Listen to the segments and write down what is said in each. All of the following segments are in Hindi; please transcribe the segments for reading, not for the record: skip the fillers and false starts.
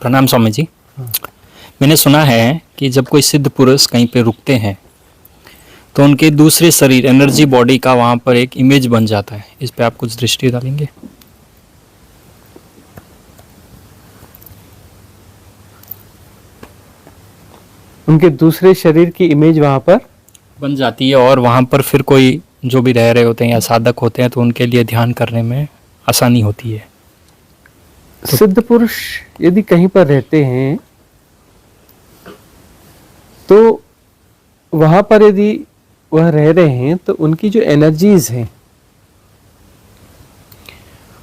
प्रणाम स्वामी जी। मैंने सुना है कि जब कोई सिद्ध पुरुष कहीं पे रुकते हैं तो उनके दूसरे शरीर एनर्जी बॉडी का वहाँ पर एक इमेज बन जाता है। इस पे आप कुछ दृष्टि डालेंगे? उनके दूसरे शरीर की इमेज वहाँ पर बन जाती है और वहाँ पर फिर कोई जो भी रह रहे होते हैं या साधक होते हैं तो उनके लिए ध्यान करने में आसानी होती है। सिद्ध पुरुष यदि कहीं पर रहते हैं तो वहां पर यदि वह रह रहे हैं तो उनकी जो एनर्जीज हैं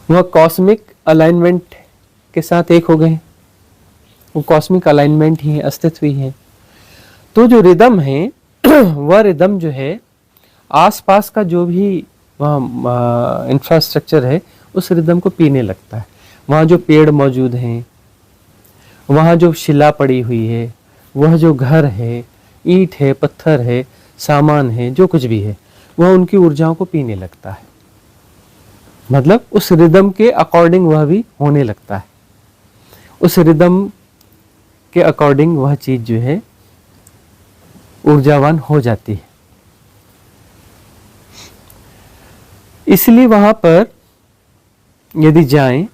वह कॉस्मिक अलाइनमेंट के साथ एक हो गए। वो कॉस्मिक अलाइनमेंट ही है, अस्तित्व ही है। तो जो रिदम है वह रिदम जो है आसपास का जो भी वहाँ इंफ्रास्ट्रक्चर है उस रिदम को पीने लगता है। वहाँ जो पेड़ मौजूद हैं, वहाँ जो शिला पड़ी हुई है, वह जो घर है, ईंट है, पत्थर है, सामान है, जो कुछ भी है वह उनकी ऊर्जाओं को पीने लगता है। मतलब उस रिदम के अकॉर्डिंग वह भी होने लगता है। उस रिदम के अकॉर्डिंग वह चीज जो है ऊर्जावान हो जाती है। इसलिए वहां पर यदि जाएं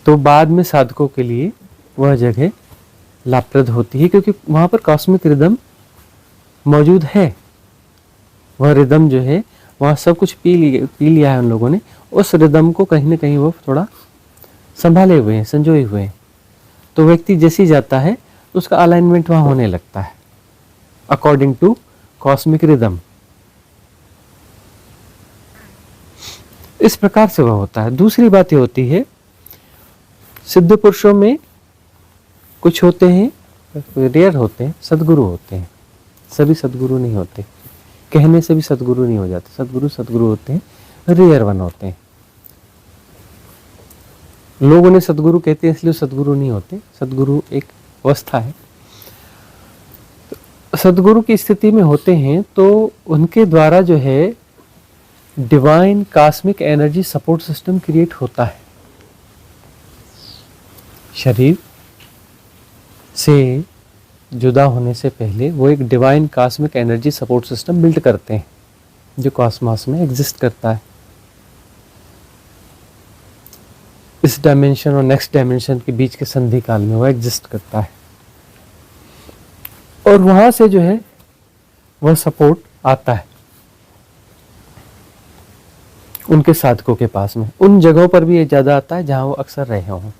तो बाद में साधकों के लिए वह जगह लाभप्रद होती है, क्योंकि वहां पर कॉस्मिक रिदम मौजूद है। वह रिदम जो है वहाँ सब कुछ पी लिया है उन लोगों ने। उस रिदम को कहीं ना कहीं वो थोड़ा संभाले हुए हैं, संजोए हुए हैं। तो व्यक्ति जैसे ही जाता है उसका अलाइनमेंट वहाँ होने लगता है अकॉर्डिंग टू कॉस्मिक रिदम। इस प्रकार से वह होता है। दूसरी बात ये होती है, सिद्ध पुरुषों में कुछ होते हैं, रेयर होते हैं, सद्गुरु होते हैं। सभी सद्गुरु नहीं होते, कहने से भी सद्गुरु नहीं हो जाते। सद्गुरु होते हैं, रेयर वन होते हैं। लोग उन्हें सद्गुरु कहते हैं इसलिए सद्गुरु नहीं होते। सद्गुरु एक अवस्था है। सद्गुरु की स्थिति में होते हैं तो उनके द्वारा जो है divine cosmic energy support system create होता है। शरीर से जुदा होने से पहले वो एक divine cosmic energy support system build करते हैं जो कॉस्मॉस में एग्जिस्ट करता है। इस डायमेंशन और नेक्स्ट डायमेंशन के बीच के संधि काल में वो एग्जिस्ट करता है और वहां से जो है वह सपोर्ट आता है उनके साधकों के पास में। उन जगहों पर भी ये ज्यादा आता है जहां वो अक्सर रहे हों।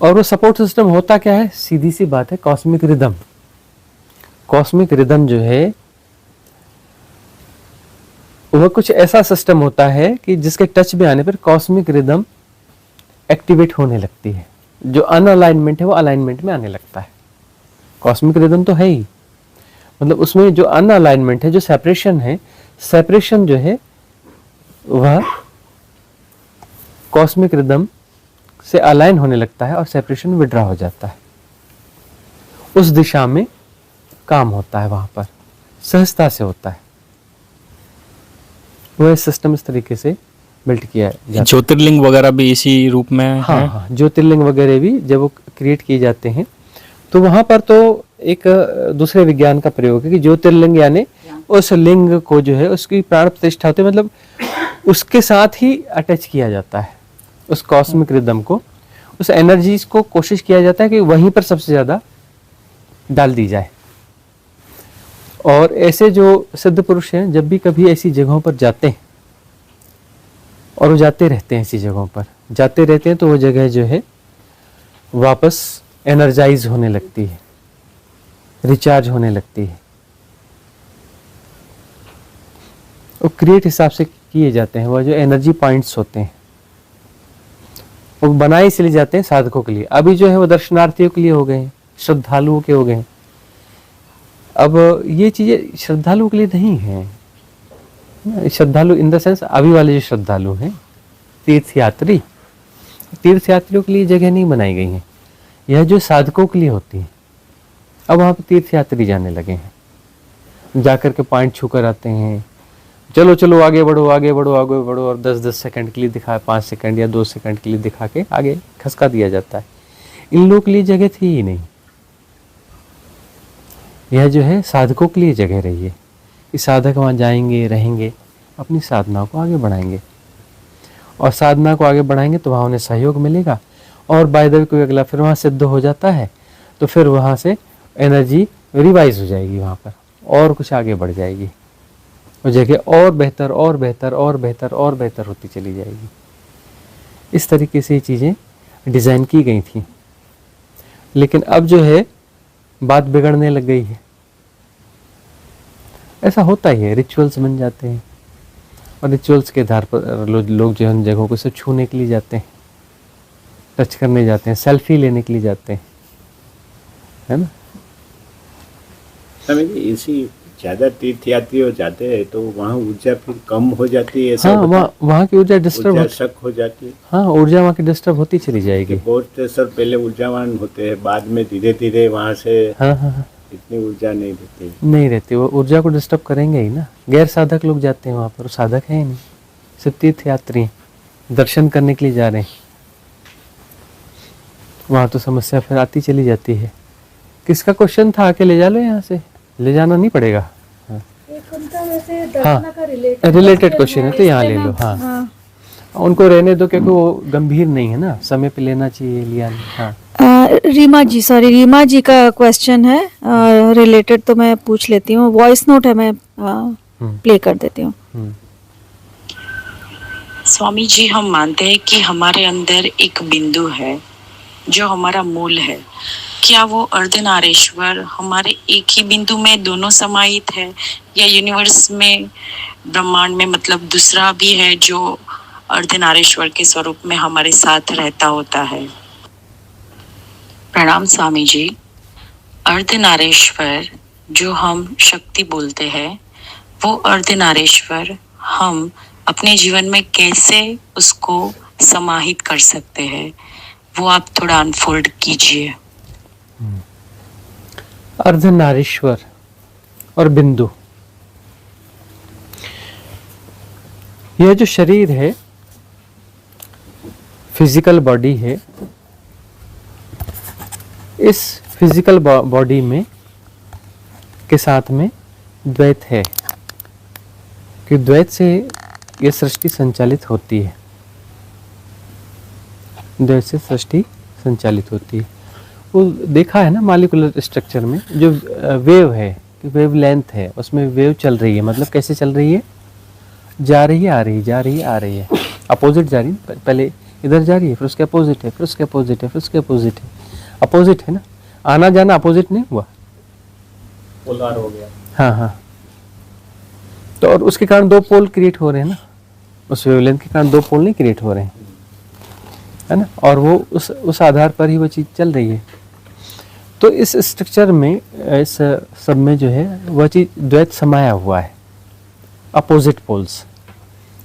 और वो सपोर्ट सिस्टम होता क्या है? सीधी सी बात है, कॉस्मिक रिदम। कॉस्मिक रिदम जो है वह कुछ ऐसा सिस्टम होता है कि जिसके टच में आने पर कॉस्मिक रिदम एक्टिवेट होने लगती है। जो अनअलाइनमेंट है वो अलाइनमेंट में आने लगता है। कॉस्मिक रिदम तो है ही, मतलब उसमें जो अनअलाइनमेंट है, जो सेपरेशन है, सेपरेशन जो है वह कॉस्मिक रिदम से अलाइन होने लगता है और सेपरेशन विड्रॉ हो जाता है। उस दिशा में काम होता है, वहां पर सहजता से होता है। वह सिस्टम इस तरीके से बिल्ड किया जाता है। ज्योतिर्लिंग वगैरह भी इसी रूप में है? हाँ, ज्योतिर्लिंग वगैरह भी जब वो क्रिएट किए जाते हैं तो वहां पर तो एक दूसरे विज्ञान का प्रयोग है कि ज्योतिर्लिंग यानी उस लिंग को जो है उसकी प्राण प्रतिष्ठा होती है, मतलब उसके साथ ही अटैच किया जाता है। उस कॉस्मिक रिदम को, उस एनर्जीज को कोशिश किया जाता है कि वहीं पर सबसे ज्यादा डाल दी जाए। और ऐसे जो सिद्ध पुरुष हैं जब भी कभी ऐसी जगहों पर जाते हैं, और वो जाते रहते हैं ऐसी जगहों पर, जाते रहते हैं तो वो जगह जो है वापस एनर्जाइज होने लगती है, रिचार्ज होने लगती है। वो क्रिएट हिसाब से किए जाते हैं। वह जो एनर्जी पॉइंट्स होते हैं वो बनाए इसलिए जाते हैं साधकों के लिए। अभी जो है वो दर्शनार्थियों के लिए हो गए हैं, श्रद्धालुओं के हो गए हैं। अब ये चीजें श्रद्धालुओं के लिए नहीं है। श्रद्धालु इन द सेंस अभी वाले जो श्रद्धालु हैं, तीर्थयात्री, तीर्थयात्रियों के लिए जगह नहीं बनाई गई है। यह जो साधकों के लिए होती है। अब वहाँ पर तीर्थयात्री जाने लगे हैं, जाकर के पॉइंट छू कर आते हैं, चलो चलो आगे बढ़ो आगे बढ़ो आगे बढ़ो, और 10-10 सेकंड के लिए दिखा, 5 सेकंड या 2 सेकंड के लिए दिखा के आगे खसका दिया जाता है। इन लोगों के लिए जगह थी ही नहीं। यह जो है साधकों के लिए जगह रही है कि साधक वहाँ जाएंगे, रहेंगे, अपनी साधना को आगे बढ़ाएंगे, और साधना को आगे बढ़ाएंगे तो वहाँ उन्हें सहयोग मिलेगा। और बाय द वे कोई अगला फिर वहाँ सिद्ध हो जाता है तो फिर वहाँ से एनर्जी रिवाइज हो जाएगी, वहाँ पर और कुछ आगे बढ़ जाएगी, वो जगह और बेहतर और बेहतर और बेहतर और बेहतर होती चली जाएगी। इस तरीके से ये चीज़ें डिज़ाइन की गई थी। लेकिन अब जो है बात बिगड़ने लग गई है। ऐसा होता ही है, रिचुअल्स बन जाते हैं, और रिचुअल्स के आधार पर लोग जो है उन जगहों को सिर्फ छूने के लिए जाते हैं, टच करने जाते हैं, सेल्फी लेने के लिए जाते हैं, है ना। स्वामी जी, इसी ज्यादा तीर्थयात्री हो जाते हैं तो वहाँ ऊर्जा फिर कम हो जाती है, ऐसा हाँ, वहाँ की ऊर्जा डिस्टर्ब ऊर्जा शक हो जाती है। हाँ, ऊर्जा वहाँ की डिस्टर्ब होती चली जाएगी। बहुत सर पहले ऊर्जावान होते हैं, बाद में धीरे धीरे वहाँ से हाँ हाँ हाँ, इतनी ऊर्जा नहीं रहती। नहीं रहती, वो ऊर्जा को डिस्टर्ब करेंगे ही ना। गैर साधक लोग जाते हैं वहाँ पर, वो साधक है ही नहीं, सिर्फ तीर्थयात्री हैं, दर्शन करने के लिए जा रहे हैं। वहाँ तो समस्या फिर आती चली जाती है। किसका क्वेश्चन था, आके ले जा लो, यहाँ से ले जाना नहीं पड़ेगा। हाँ, रिलेटेड क्वेश्चन है तो यहाँ ले लो। हाँ, उनको रहने दो क्योंकि वो गंभीर नहीं है ना, समय पे लेना चाहिए, लिया नहीं। हाँ, रीमा जी का क्वेश्चन है रिलेटेड, तो मैं पूछ लेती हूँ। वॉइस नोट है, मैं प्ले कर देती हूँ। स्वामी जी, हम मानते हैं कि हमारे अंदर एक बिंदु है जो हमारा मूल है। क्या वो अर्धनारीश्वर हमारे एक ही बिंदु में दोनों समाहित है, या यूनिवर्स में, ब्रह्मांड में, मतलब दूसरा भी है जो अर्धनारीश्वर के स्वरूप में हमारे साथ रहता होता है? प्रणाम स्वामी जी। अर्धनारीश्वर जो हम शक्ति बोलते हैं, वो अर्धनारीश्वर हम अपने जीवन में कैसे उसको समाहित कर सकते हैं, वो आप थोड़ा अनफोल्ड कीजिए। अर्धनारीश्वर और बिंदु, यह जो शरीर है, फिजिकल बॉडी है, इस फिजिकल बॉडी में के साथ में द्वैत है, कि द्वैत से यह सृष्टि संचालित होती है, द्वैत से सृष्टि संचालित होती है। वो देखा है ना मॉलिक्यूलर स्ट्रक्चर में, जो वेव है, कि वेव लेंथ है, उसमें वेव चल रही है, मतलब कैसे चल रही है, जा रही है, आ रही है, जा रही है, आ रही है, अपोजिट जा रही है, पहले इधर जा रही है, फिर उसके अपोजिट है, फिर उसके अपोजिट है, फिर उसके अपोजिट है, अपोजिट है ना, आना जाना अपोजिट नहीं हुआ, पोलर हो गया। हाँ हाँ, तो और उसके कारण दो पोल क्रिएट हो रहे हैं ना, उस वेवलेंथ के कारण दो पोल नहीं क्रिएट हो रहे हैं, है ना, और वो उस आधार पर ही वो चीज़ चल रही है। तो इस स्ट्रक्चर में, इस सब में जो है वह चीज़ द्वैत समाया हुआ है, अपोजिट पोल्स।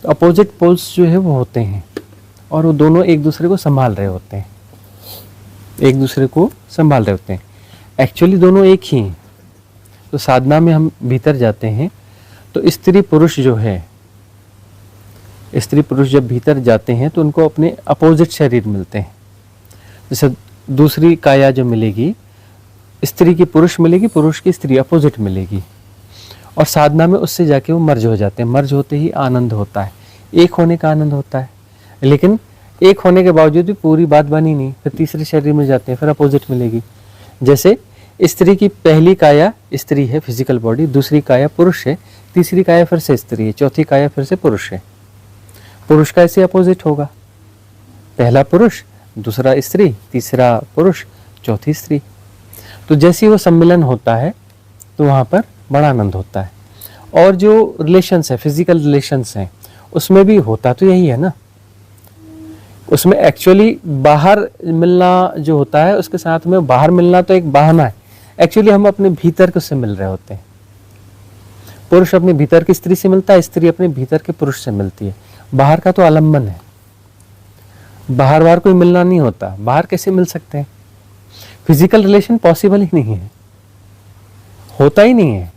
तो अपोजिट पोल्स जो है वो होते हैं, और वो दोनों एक दूसरे को संभाल रहे होते हैं, एक दूसरे को संभाल रहे होते हैं। एक्चुअली दोनों एक ही हैं। तो साधना में हम भीतर जाते हैं तो स्त्री पुरुष जो है, स्त्री पुरुष जब भीतर जाते हैं तो उनको अपने अपोजिट शरीर मिलते हैं। जैसे दूसरी काया जो मिलेगी, स्त्री की पुरुष मिलेगी, पुरुष की स्त्री, अपोजिट मिलेगी, और साधना में उससे जाके वो मर्ज हो जाते हैं। मर्ज होते ही आनंद होता है, एक होने का आनंद होता है। लेकिन एक होने के बावजूद भी पूरी बात बनी नहीं, फिर तीसरे शरीर में जाते हैं, फिर अपोजिट मिलेगी। जैसे स्त्री की पहली काया स्त्री है, फिजिकल बॉडी, दूसरी काया पुरुष है, तीसरी काया फिर से स्त्री है, चौथी काया फिर से पुरुष है। पुरुष का ऐसे अपोजिट होगा, पहला पुरुष, दूसरा स्त्री, तीसरा पुरुष, चौथी स्त्री। तो जैसे ही वो सम्मिलन होता है तो वहाँ पर बड़ा आनंद होता है। और जो रिलेशंस है, फिजिकल रिलेशंस हैं, उसमें भी होता तो यही है ना। उसमें एक्चुअली बाहर मिलना जो होता है, उसके साथ में बाहर मिलना तो एक बहाना है। एक्चुअली हम अपने भीतर के उससे मिल रहे होते हैं। पुरुष अपने भीतर की स्त्री से मिलता है, स्त्री अपने भीतर के पुरुष से मिलती है। बाहर का तो आलम्बन है, बाहर बाहर कोई मिलना नहीं होता। बाहर कैसे मिल सकते हैं? फिजिकल रिलेशन पॉसिबल ही नहीं है, होता ही नहीं है,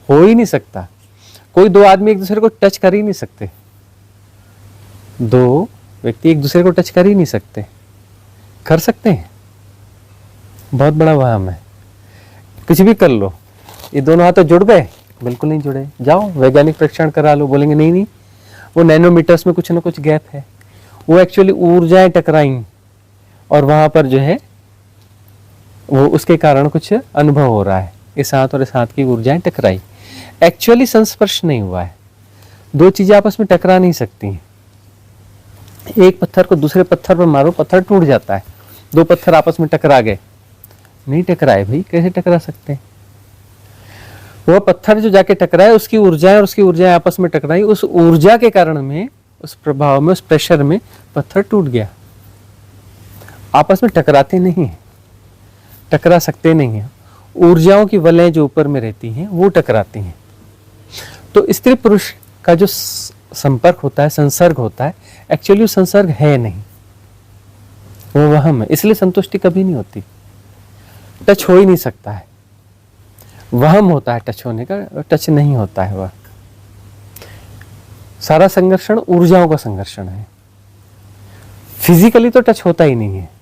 हो ही नहीं सकता। कोई दो आदमी एक दूसरे को टच कर ही नहीं सकते, दो व्यक्ति एक दूसरे को टच कर ही नहीं सकते। कर सकते हैं? बहुत बड़ा वहम है। कुछ भी कर लो, ये दोनों हाथ जुड़ गए? बिल्कुल नहीं जुड़े। जाओ वैज्ञानिक परीक्षण करा लो, बोलेंगे नहीं नहीं वो नैनोमीटर्स में कुछ ना कुछ गैप है, वो एक्चुअली ऊर्जाएं टकराई और वहां पर जो है वो उसके कारण कुछ अनुभव हो रहा है। इस हाथ और इस हाथ की ऊर्जाएं टकराई, एक्चुअली संस्पर्श नहीं हुआ है। दो चीजें आपस में टकरा नहीं सकती हैं। एक पत्थर को दूसरे पत्थर पर मारो, पत्थर टूट जाता है। दो पत्थर आपस में टकरा गए, नहीं टकराए भाई, कैसे टकरा सकते हैं? वह पत्थर जो जाके टकराए उसकी ऊर्जाएं और उसकी ऊर्जाएं आपस में टकराई, उस ऊर्जा के कारण में, उस प्रभाव में, उस प्रेशर में पत्थर टूट गया। आपस में टकराते नहीं है, टकरा सकते नहीं है। ऊर्जाओं की वलय जो ऊपर में रहती हैं वो टकराती हैं। तो स्त्री पुरुष का जो संपर्क होता है, संसर्ग होता है, एक्चुअली वो संसर्ग है नहीं, वो वहम है। इसलिए संतुष्टि कभी नहीं होती, टच हो ही नहीं सकता है। वहम होता है टच होने का, टच नहीं होता है। वह सारा संघर्षण ऊर्जाओं का संघर्षण है, फिजिकली तो टच होता ही नहीं है।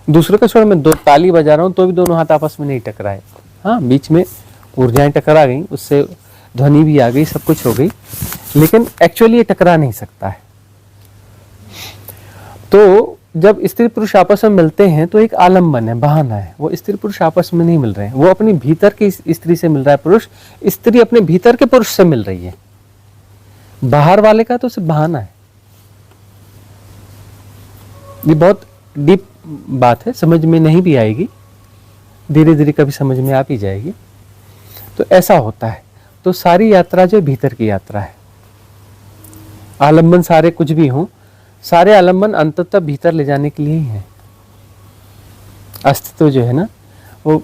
दूसरे का छोड़, मैं दो ताली बजा रहा हूं तो भी दोनों हाथ आपस में नहीं टकराए। हाँ, बीच में ऊर्जाएं टकरा गई, उससे ध्वनि भी आ गई, सब कुछ हो गई, लेकिन एक्चुअली ये टकरा नहीं सकता है। तो जब स्त्री पुरुष आपस में मिलते हैं तो एक आलम्बन है, बहाना है। वो स्त्री पुरुष आपस में नहीं मिल रहे हैं, वो अपनी भीतर की स्त्री से मिल रहा है पुरुष, स्त्री अपने भीतर के पुरुष से मिल रही है। बाहर वाले का तो सिर्फ बहाना है। ये बहुत डीप बात है, समझ में नहीं भी आएगी, धीरे धीरे कभी समझ में आ भी जाएगी। तो ऐसा होता है। तो सारी यात्रा जो भीतर की यात्रा है, आलम्बन सारे कुछ भी हों, सारे आलम्बन अंततः भीतर ले जाने के लिए ही है। अस्तित्व जो है ना, वो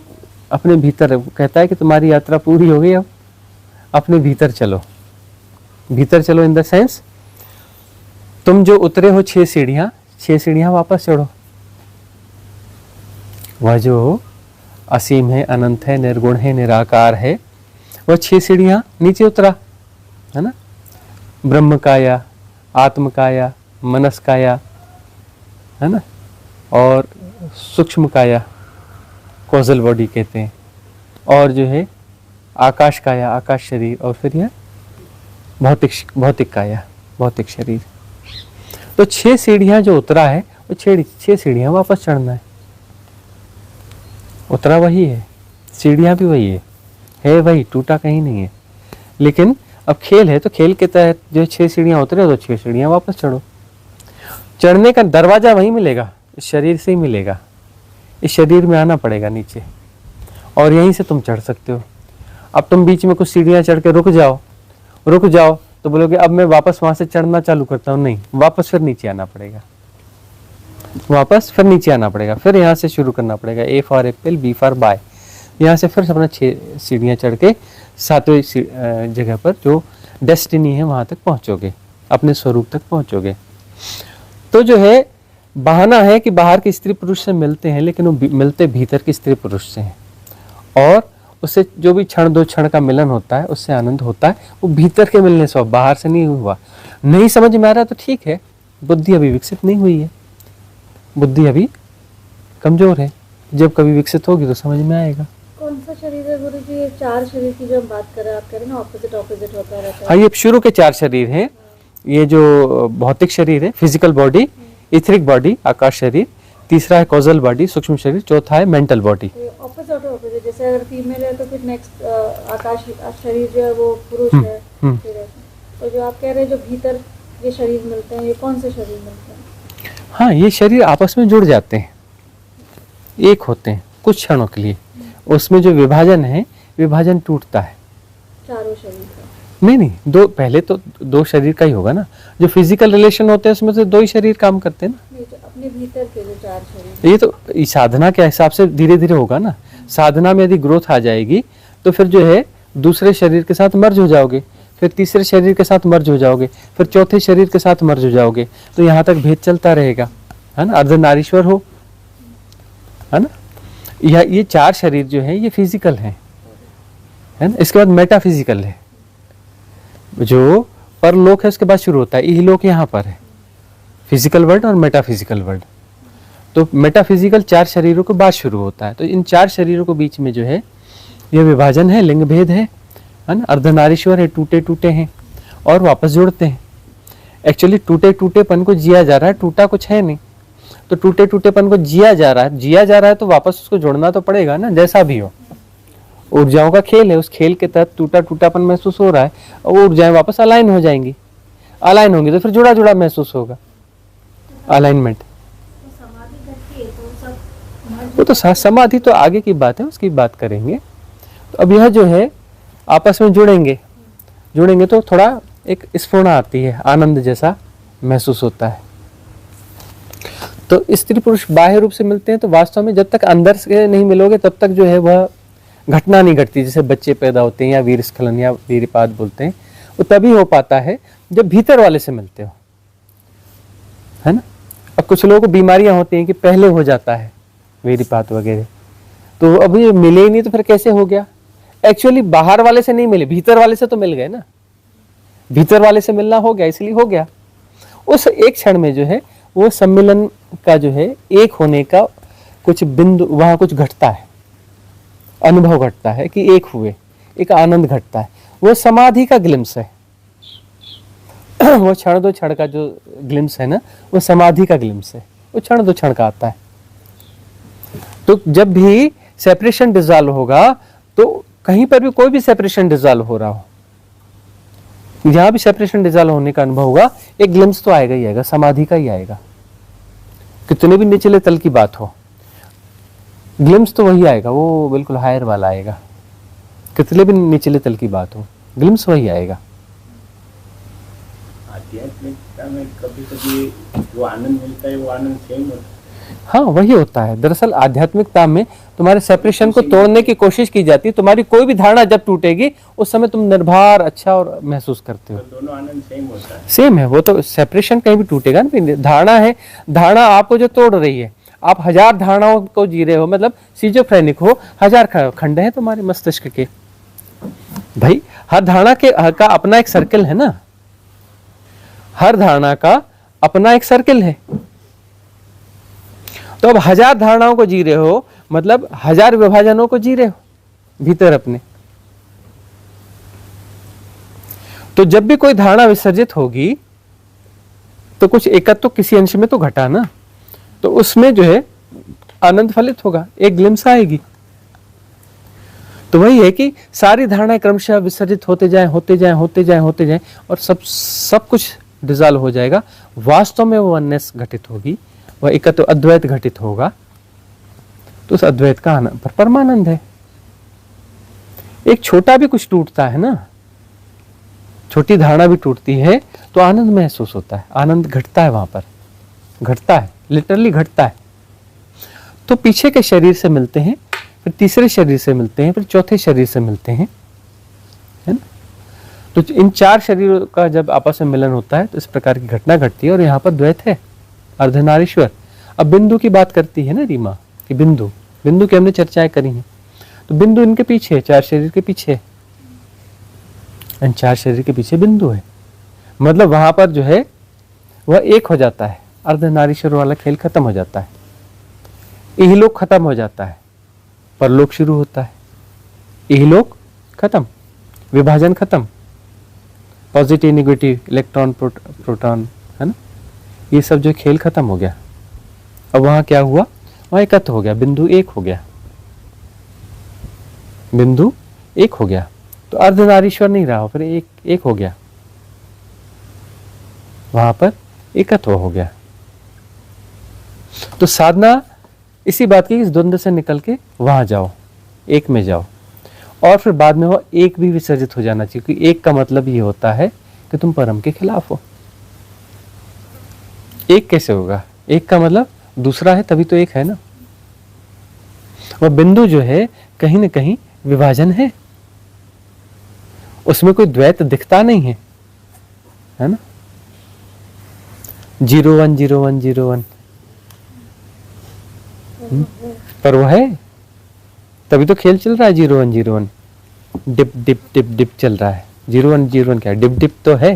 अपने भीतर कहता है कि तुम्हारी यात्रा पूरी हो गई, अब अपने भीतर चलो। भीतर चलो इन द सेंस, तुम जो उतरे हो 6 सीढ़ियां वापस चढ़ो। वह जो असीम है, अनंत है, निर्गुण है, निराकार है, वह 6 सीढ़ियां नीचे उतरा है ना। ब्रह्म काया, आत्म काया, मनस काया है ना, और सूक्ष्म काया, कॉजल बॉडी कहते हैं, और जो है आकाश काया, आकाश शरीर, और फिर यह भौतिक काया, भौतिक शरीर। तो 6 सीढ़ियां जो उतरा है, वो 6 सीढ़ियां वापस चढ़ना है। उतरा वही है, सीढ़ियां भी वही है वही, टूटा कहीं नहीं है। लेकिन अब खेल है, तो खेल के तहत जो 6 सीढ़ियां उतरे तो 6 सीढ़ियां वापस चढ़ो। चढ़ने का दरवाजा वहीं मिलेगा, इस शरीर से ही मिलेगा। इस शरीर में आना पड़ेगा नीचे, और यहीं से तुम चढ़ सकते हो। अब तुम बीच में कुछ सीढ़ियां चढ़ के रुक जाओ तो बोलोगे अब मैं वापस वहां से चढ़ना चालू करता हूँ, नहीं, वापस फिर नीचे आना पड़ेगा, फिर यहाँ से शुरू करना पड़ेगा। A for apple, B for bye, यहाँ से फिर अपना 6 सीढ़ियां चढ़ के 7वें जगह पर जो डेस्टिनी है वहां तक पहुंचोगे, अपने स्वरूप तक पहुंचोगे। तो जो है बहाना है कि बाहर के स्त्री पुरुष से मिलते हैं, लेकिन वो मिलते भीतर के स्त्री पुरुष से हैं, और उससे जो भी क्षण 2 क्षण का मिलन होता है, उससे आनंद होता है, वो भीतर के मिलने से, बाहर से नहीं हुआ। नहीं समझ में आ रहा तो ठीक है, बुद्धि अभी विकसित नहीं हुई है, बुद्धि अभी कमजोर है, जब कभी विकसित होगी तो समझ में आएगा। कौन सा शरीर है गुरु जी? ये 4 शरीर की जो हम बात कर रहे हैं, आप कह रहे हैं ना ऑपोजिट होता रहता है। हाँ, ये शुरू के 4 शरीर हैं। ये जो भौतिक शरीर है, फिजिकल बॉडी, इथरिक बॉडी, आकाश शरीर, तीसरा है कॉजल बॉडी, सूक्ष्म शरीर, चौथा है मेंटल बॉडी। ऑपोजिट, जैसे अगर फीमेल है तो फिर नेक्स्ट आकाश शरीर जो है वो पुरुष है। फिर तो जो आप कह रहे हैं जो भीतर ये शरीर मिलते हैं, ये कौन से शरीर मिलते हैं? हाँ, ये शरीर आपस में जुड़ जाते हैं, एक होते हैं कुछ क्षणों के लिए। उसमें जो विभाजन है, विभाजन टूटता है। चारों शरीर का नहीं, दो, पहले तो 2 शरीर का ही होगा ना। जो फिजिकल रिलेशन होते हैं उसमें से 2 ही शरीर काम करते हैं ना। नहीं, जो अपने भीतर के जो 4 शरीर, ये तो साधना के हिसाब से धीरे धीरे होगा ना। साधना में यदि ग्रोथ आ जाएगी तो फिर जो है दूसरे शरीर के साथ मर्ज हो जाओगे, फिर तीसरे शरीर के साथ मर्ज हो जाओगे, फिर चौथे शरीर के साथ मर्ज हो जाओगे, तो यहाँ तक भेद चलता रहेगा, है ना। अर्धनारीश्वर हो, है ना। ये 4 शरीर जो है ये फिजिकल है ना। इसके बाद मेटाफिजिकल है, जो परलोक है उसके बाद शुरू होता है, इहलोक यहाँ पर है, फिजिकल वर्ल्ड और मेटाफिजिकल वर्ल्ड। तो मेटाफिजिकल 4 शरीरों के बाद शुरू होता है। तो इन 4 शरीरों के बीच में जो है यह विभाजन है, लिंग भेद है ना, अर्धनारीश्वर है, टूटे टूटे हैं और वापस जुड़ते हैं। एक्चुअली टूटे टूटेपन को जिया जा रहा है, टूटा कुछ है नहीं, तो टूटे टूटेपन को जिया जा रहा है तो वापस उसको जोड़ना तो पड़ेगा ना, जैसा भी हो। ऊर्जाओं का खेल है, उस खेल के तहत टूटा टूटापन महसूस हो रहा है और ऊर्जाएं वापस अलाइन हो जाएंगी, अलाइन होंगी तो फिर जुड़ा जुड़ा महसूस होगा, अलाइनमेंट। वो तो समाधि तो आगे की बात है, उसकी बात करेंगे। तो अब यह जो है आपस में जुड़ेंगे तो थोड़ा एक स्फुरणा आती है, आनंद जैसा महसूस होता है। तो स्त्री पुरुष बाह्य रूप से मिलते हैं तो वास्तव में जब तक अंदर से नहीं मिलोगे तब तक जो है वह घटना नहीं घटती। जैसे बच्चे पैदा होते हैं या वीर स्खलन या वीरपात बोलते हैं, वो तभी हो पाता है जब भीतर वाले से मिलते हो, है ना। अब कुछ लोगों को बीमारियां होती हैं कि पहले हो जाता है वीरपात वगैरह, तो अभी मिले ही नहीं तो फिर कैसे हो गया। एक्चुअली बाहर वाले से नहीं मिले, भीतर वाले से तो मिल गए ना, भीतर वाले से मिलना हो गया इसलिए हो गया। उस एक क्षण में जो है वो सम्मिलन का जो है एक होने का कुछ बिंदु, वहां कुछ घटता है, अनुभव घटता है कि एक हुए, एक आनंद घटता है। वो समाधि का ग्लिम्स है वो क्षण दो क्षण का जो ग्लिम्स है ना, वो समाधि का ग्लिम्स है, वो क्षण दो क्षण का आता है। तो जब भी सेपरेशन डिसॉल्व होगा तो कहीं पर भी कोई भी सेपरेशन डिसॉल्व हो रहा हो, जहां भी सेपरेशन डिसॉल्व होने का अनुभव होगा, एक ग्लिम्स तो आएगा ही आएगा, समाधि का ही आएगा। कितने भी निचले तल की बात हो, ग्लिम्स तो वही आएगा, वो बिल्कुल हायर वाला आएगा। कितने भी निचले तल की बात हो, ग्लिम्स वही आएगा। आध्यात्मिकता में कभी कभी जो आनंद मिलता है वो आनंद सेम होता है। हाँ, वही होता है। दरअसल आध्यात्मिकता में तुम्हारे सेपरेशन को तोड़ने की कोशिश की जाती है। तुम्हारी कोई भी धारणा जब टूटेगी उस समय तुम निर्भर अच्छा और महसूस करते हो। तो दोनों आनंद सेम होता है। सेम है, वो तो सेपरेशन कहीं भी टूटेगा ना। धारणा है, धारणा आपको जो तोड़ रही है, आप 1000 धारणाओं को जी रहे हो, मतलब सिजोफ्रेनिक हो, 1000 खंड है तुम्हारे मस्तिष्क के। भाई हर धारणा का अपना एक सर्किल है ना, हर धारणा का अपना एक सर्किल है। तो अब 1000 धारणाओं को जी रहे हो, मतलब 1000 विभाजनों को जी रहे हो भीतर अपने। तो जब भी कोई धारणा विसर्जित होगी तो कुछ एकत्व तो किसी अंश में तो घटा ना, तो उसमें जो है आनंद फलित होगा, एक ग्लिम्स आएगी। तो वही है कि सारी धारणाएं क्रमशः विसर्जित होते जाएं और सब कुछ डिसॉल्व हो जाएगा। वास्तव में वो वननेस घटित होगी, वह एकत्व अद्वैत घटित होगा। तो उस अद्वैत का आनंद पर परमानंद है। एक छोटा भी कुछ टूटता है ना, छोटी धारणा भी टूटती है तो आनंद महसूस होता है, आनंद घटता है, वहां पर घटता है, लिटरली घटता है। तो पीछे के शरीर से मिलते हैं, फिर तीसरे शरीर से मिलते हैं, फिर चौथे शरीर से मिलते हैं, है ना। तो इन 4 शरीरों का जब आपस में मिलन होता है तो इस प्रकार की घटना घटती है। और यहाँ पर द्वैत है, अर्धनारीश्वर। अब बिंदु की बात करती है ना रीमा, कि बिंदु की हमने चर्चाएं करी हैं। तो बिंदु इनके पीछे है, 4 शरीर के पीछे, इन 4 शरीर के पीछे बिंदु है। मतलब वहां पर जो है वह एक हो जाता है, अर्धनारीश्वर वाला खेल खत्म हो जाता है, इहलोक खत्म हो जाता है, परलोक शुरू होता है। इहलोक खत्म, विभाजन खत्म, पॉजिटिव नेगेटिव, इलेक्ट्रॉन प्रोटॉन, है ना, ये सब जो खेल खत्म हो गया। अब वहां क्या हुआ, वहां एकत्व हो गया, बिंदु एक हो गया, बिंदु एक हो गया। तो अर्धनारीश्वर नहीं रहा, फिर एक हो गया, वहां पर एकत्व हो गया। तो साधना इसी बात की, इस द्वंद्व से निकल के वहां जाओ, एक में जाओ। और फिर बाद में वो एक भी विसर्जित हो जाना चाहिए, क्योंकि एक का मतलब ये होता है कि तुम परम के खिलाफ हो। एक कैसे होगा, एक का मतलब दूसरा है, तभी तो एक है ना। वह बिंदु जो है कहीं ना कहीं विभाजन है, उसमें कोई द्वैत दिखता नहीं है ना। 01 01 01 पर वो है, तभी तो खेल चल रहा है। 01 01 डिप डिप डिप डिप चल रहा है, 0 1 0 1 क्या डिप डिप तो है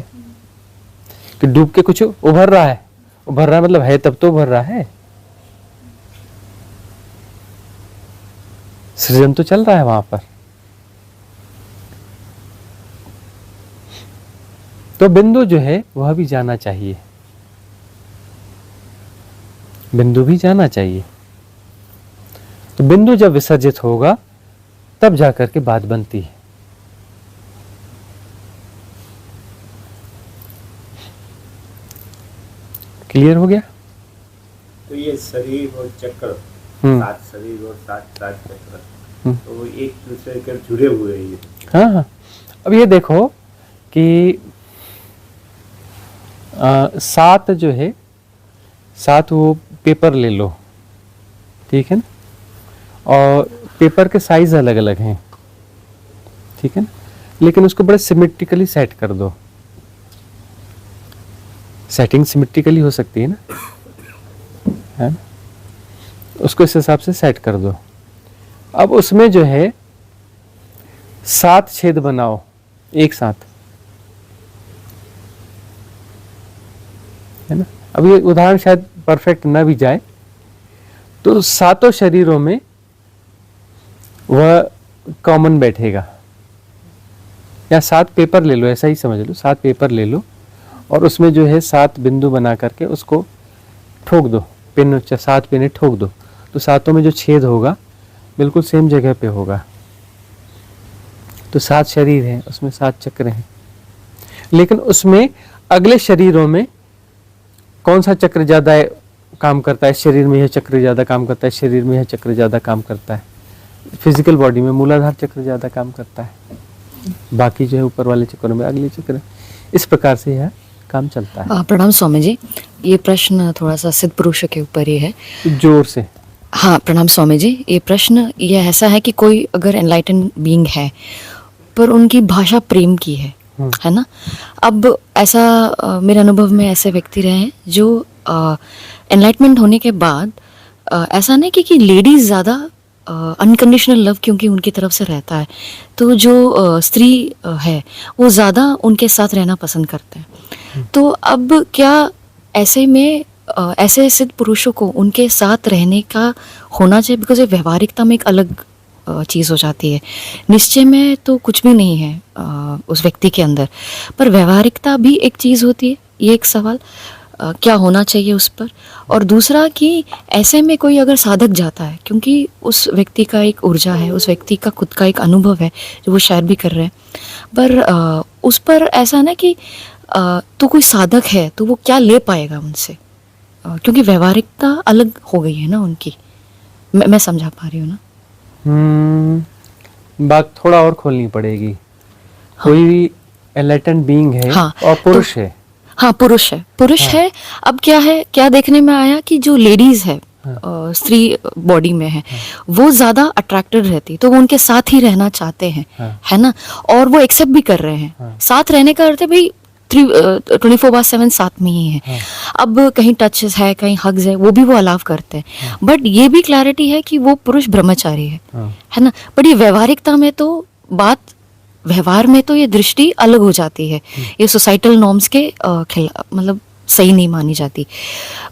कि डूब के कुछ उभर रहा है, उभर रहा है मतलब है तब तो उभर रहा है, सृजन तो चल रहा है वहां पर। तो बिंदु जो है वह भी जाना चाहिए, बिंदु भी जाना चाहिए। तो बिंदु जब विसर्जित होगा तब जाकर के बात बनती है। क्लियर हो गया? तो ये शरीर और चक्र, हम्म। 7 शरीर और 7 चक्र, तो वो एक दूसरे के जुड़े हुए हैं ये। हाँ हाँ। अब ये देखो कि 7 जो है, 7 वो पेपर ले लो, ठीक है ना, और पेपर के साइज अलग अलग हैं, ठीक है ना, लेकिन उसको बड़े सिमेट्रिकली सेट कर दो। सेटिंग सिमेट्रिकली हो सकती है ना, है ना, उसको इस हिसाब से सेट कर दो। अब उसमें जो है 7 छेद बनाओ एक साथ, है ना। अब ये उदाहरण शायद परफेक्ट ना भी जाए, तो 7 शरीरों में वह कॉमन बैठेगा। या 7 पेपर ले लो, ऐसा ही समझ लो, 7 पेपर ले लो और उसमें जो है 7 बिंदु बना करके उसको ठोक दो, पिन 7 पिने ठोक दो, तो 7 में जो छेद होगा बिल्कुल सेम जगह पे होगा। तो 7 शरीर हैं, उसमें 7 चक्र हैं, लेकिन उसमें अगले शरीरों में कौन सा चक्र ज्यादा काम करता है? इस शरीर में यह चक्र ज्यादा काम करता है, इस शरीर में यह चक्र ज्यादा काम करता है। फिजिकल बॉडी में मूलाधार चक्र ज्यादा काम करता है, बाकी जो है ऊपर वाले चक्रों में अगले चक्र। इस प्रकार से यह काम चलता है। प्रणाम स्वामी जी, ये प्रश्न थोड़ा सा सिद्ध पुरुषों के ऊपर ही है। जोर से। हाँ प्रणाम स्वामी जी, ये प्रश्न ये ऐसा है कि कोई अगर एनलाइटन बीइंग है पर उनकी भाषा प्रेम की है ना। अब ऐसा मेरे अनुभव में ऐसे व्यक्ति रहे हैं जो एनलाइटमेंट होने के बाद ऐसा नहीं कि लेडीज ज़्यादा अनकंडीशनल लव क्योंकि उनकी तरफ से रहता है, तो जो स्त्री है वो ज़्यादा उनके साथ रहना पसंद करते हैं। तो अब क्या ऐसे में ऐसे सिद्ध पुरुषों को उनके साथ रहने का होना चाहिए? बिकॉज ये व्यवहारिकता में एक अलग चीज़ हो जाती है। निश्चय में तो कुछ भी नहीं है उस व्यक्ति के अंदर, पर व्यवहारिकता भी एक चीज़ होती है। ये एक सवाल क्या होना चाहिए उस पर। और दूसरा कि ऐसे में कोई अगर साधक जाता है, क्योंकि उस व्यक्ति का एक ऊर्जा है, उस व्यक्ति का खुद का एक अनुभव है जो वो शेयर भी कर रहे हैं, पर उस पर ऐसा ना कि तो कोई साधक है तो वो क्या ले पाएगा उनसे, क्योंकि व्यवहारिकता अलग हो गई है ना उनकी। मैं समझा पा रही हूँ ना? बात थोड़ा और खोलनी पड़ेगी। हाँ। कोई एनलाइटेंड बीइंग है, हाँ, और पुरुष है। हाँ पुरुष है, पुरुष हाँ। है। अब क्या है, क्या देखने में आया कि जो लेडीज है, हाँ। स्त्री बॉडी में है, हाँ। वो ज्यादा अट्रैक्टेड रहती, तो वो उनके साथ ही रहना चाहते हैं, हाँ। है ना, और वो एक्सेप्ट भी कर रहे हैं। हाँ। साथ रहने का अर्थ है भाई 24/7 साथ में ही है। हाँ। अब कहीं टचेस है, कहीं हग्स है, वो भी वो अलाव करते हैं। हाँ। बट ये भी क्लैरिटी है कि वो पुरुष ब्रह्मचारी है ना। बट ये व्यवहारिकता में तो बात, व्यवहार में तो ये दृष्टि अलग हो जाती है, ये सोसाइटल नॉर्म्स के खिलाफ, मतलब सही नहीं मानी जाती।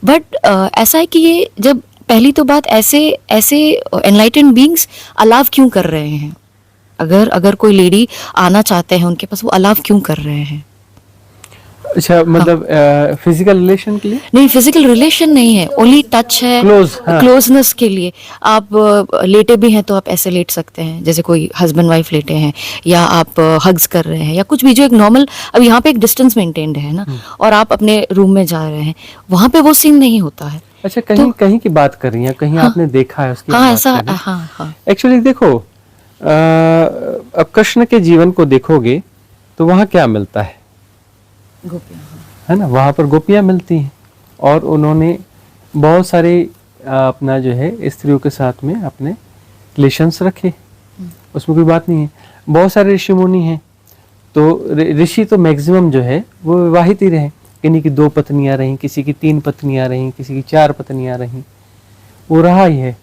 बट ऐसा है कि ये जब पहली तो बात ऐसे एनलाइटेंड बीइंग्स अलाव क्यों कर रहे हैं? अगर कोई लेडी आना चाहते हैं उनके पास, वो अलाव क्यों कर रहे हैं? अच्छा, मतलब फिजिकल रिलेशन के लिए? नहीं, फिजिकल रिलेशन नहीं है, ओनली टच है, क्लोजनेस के लिए। आप लेटे भी हैं तो आप ऐसे लेट सकते हैं जैसे कोई हस्बैंड वाइफ लेटे हैं, या आप हग्स कर रहे हैं, या कुछ भी जो एक नॉर्मल। अब यहाँ पे एक डिस्टेंस मेंटेन्ड है ना, और आप अपने रूम में जा रहे हैं, वहाँ पे वो सीन नहीं होता है। अच्छा, कहीं की बात कर रही हैं, कहीं आपने देखा है उसकी? हाँ ऐसा, हाँ। एक्चुअली देखो, अब कृष्ण के जीवन को देखोगे तो वहाँ क्या मिलता है? गोपियाँ, है ना, वहाँ पर गोपियाँ मिलती हैं, और उन्होंने बहुत सारे अपना जो है स्त्रियों के साथ में अपने रिलेशंस रखे, उसमें कोई बात नहीं है। बहुत सारे ऋषि मुनि हैं, तो ऋषि तो मैक्सिमम जो है वो विवाहित ही रहे, किन्हीं की 2 पत्नियां रहीं, किसी की 3 पत्नियां रहीं, किसी की 4 पत्नियां रहीं, वो रहा ही है।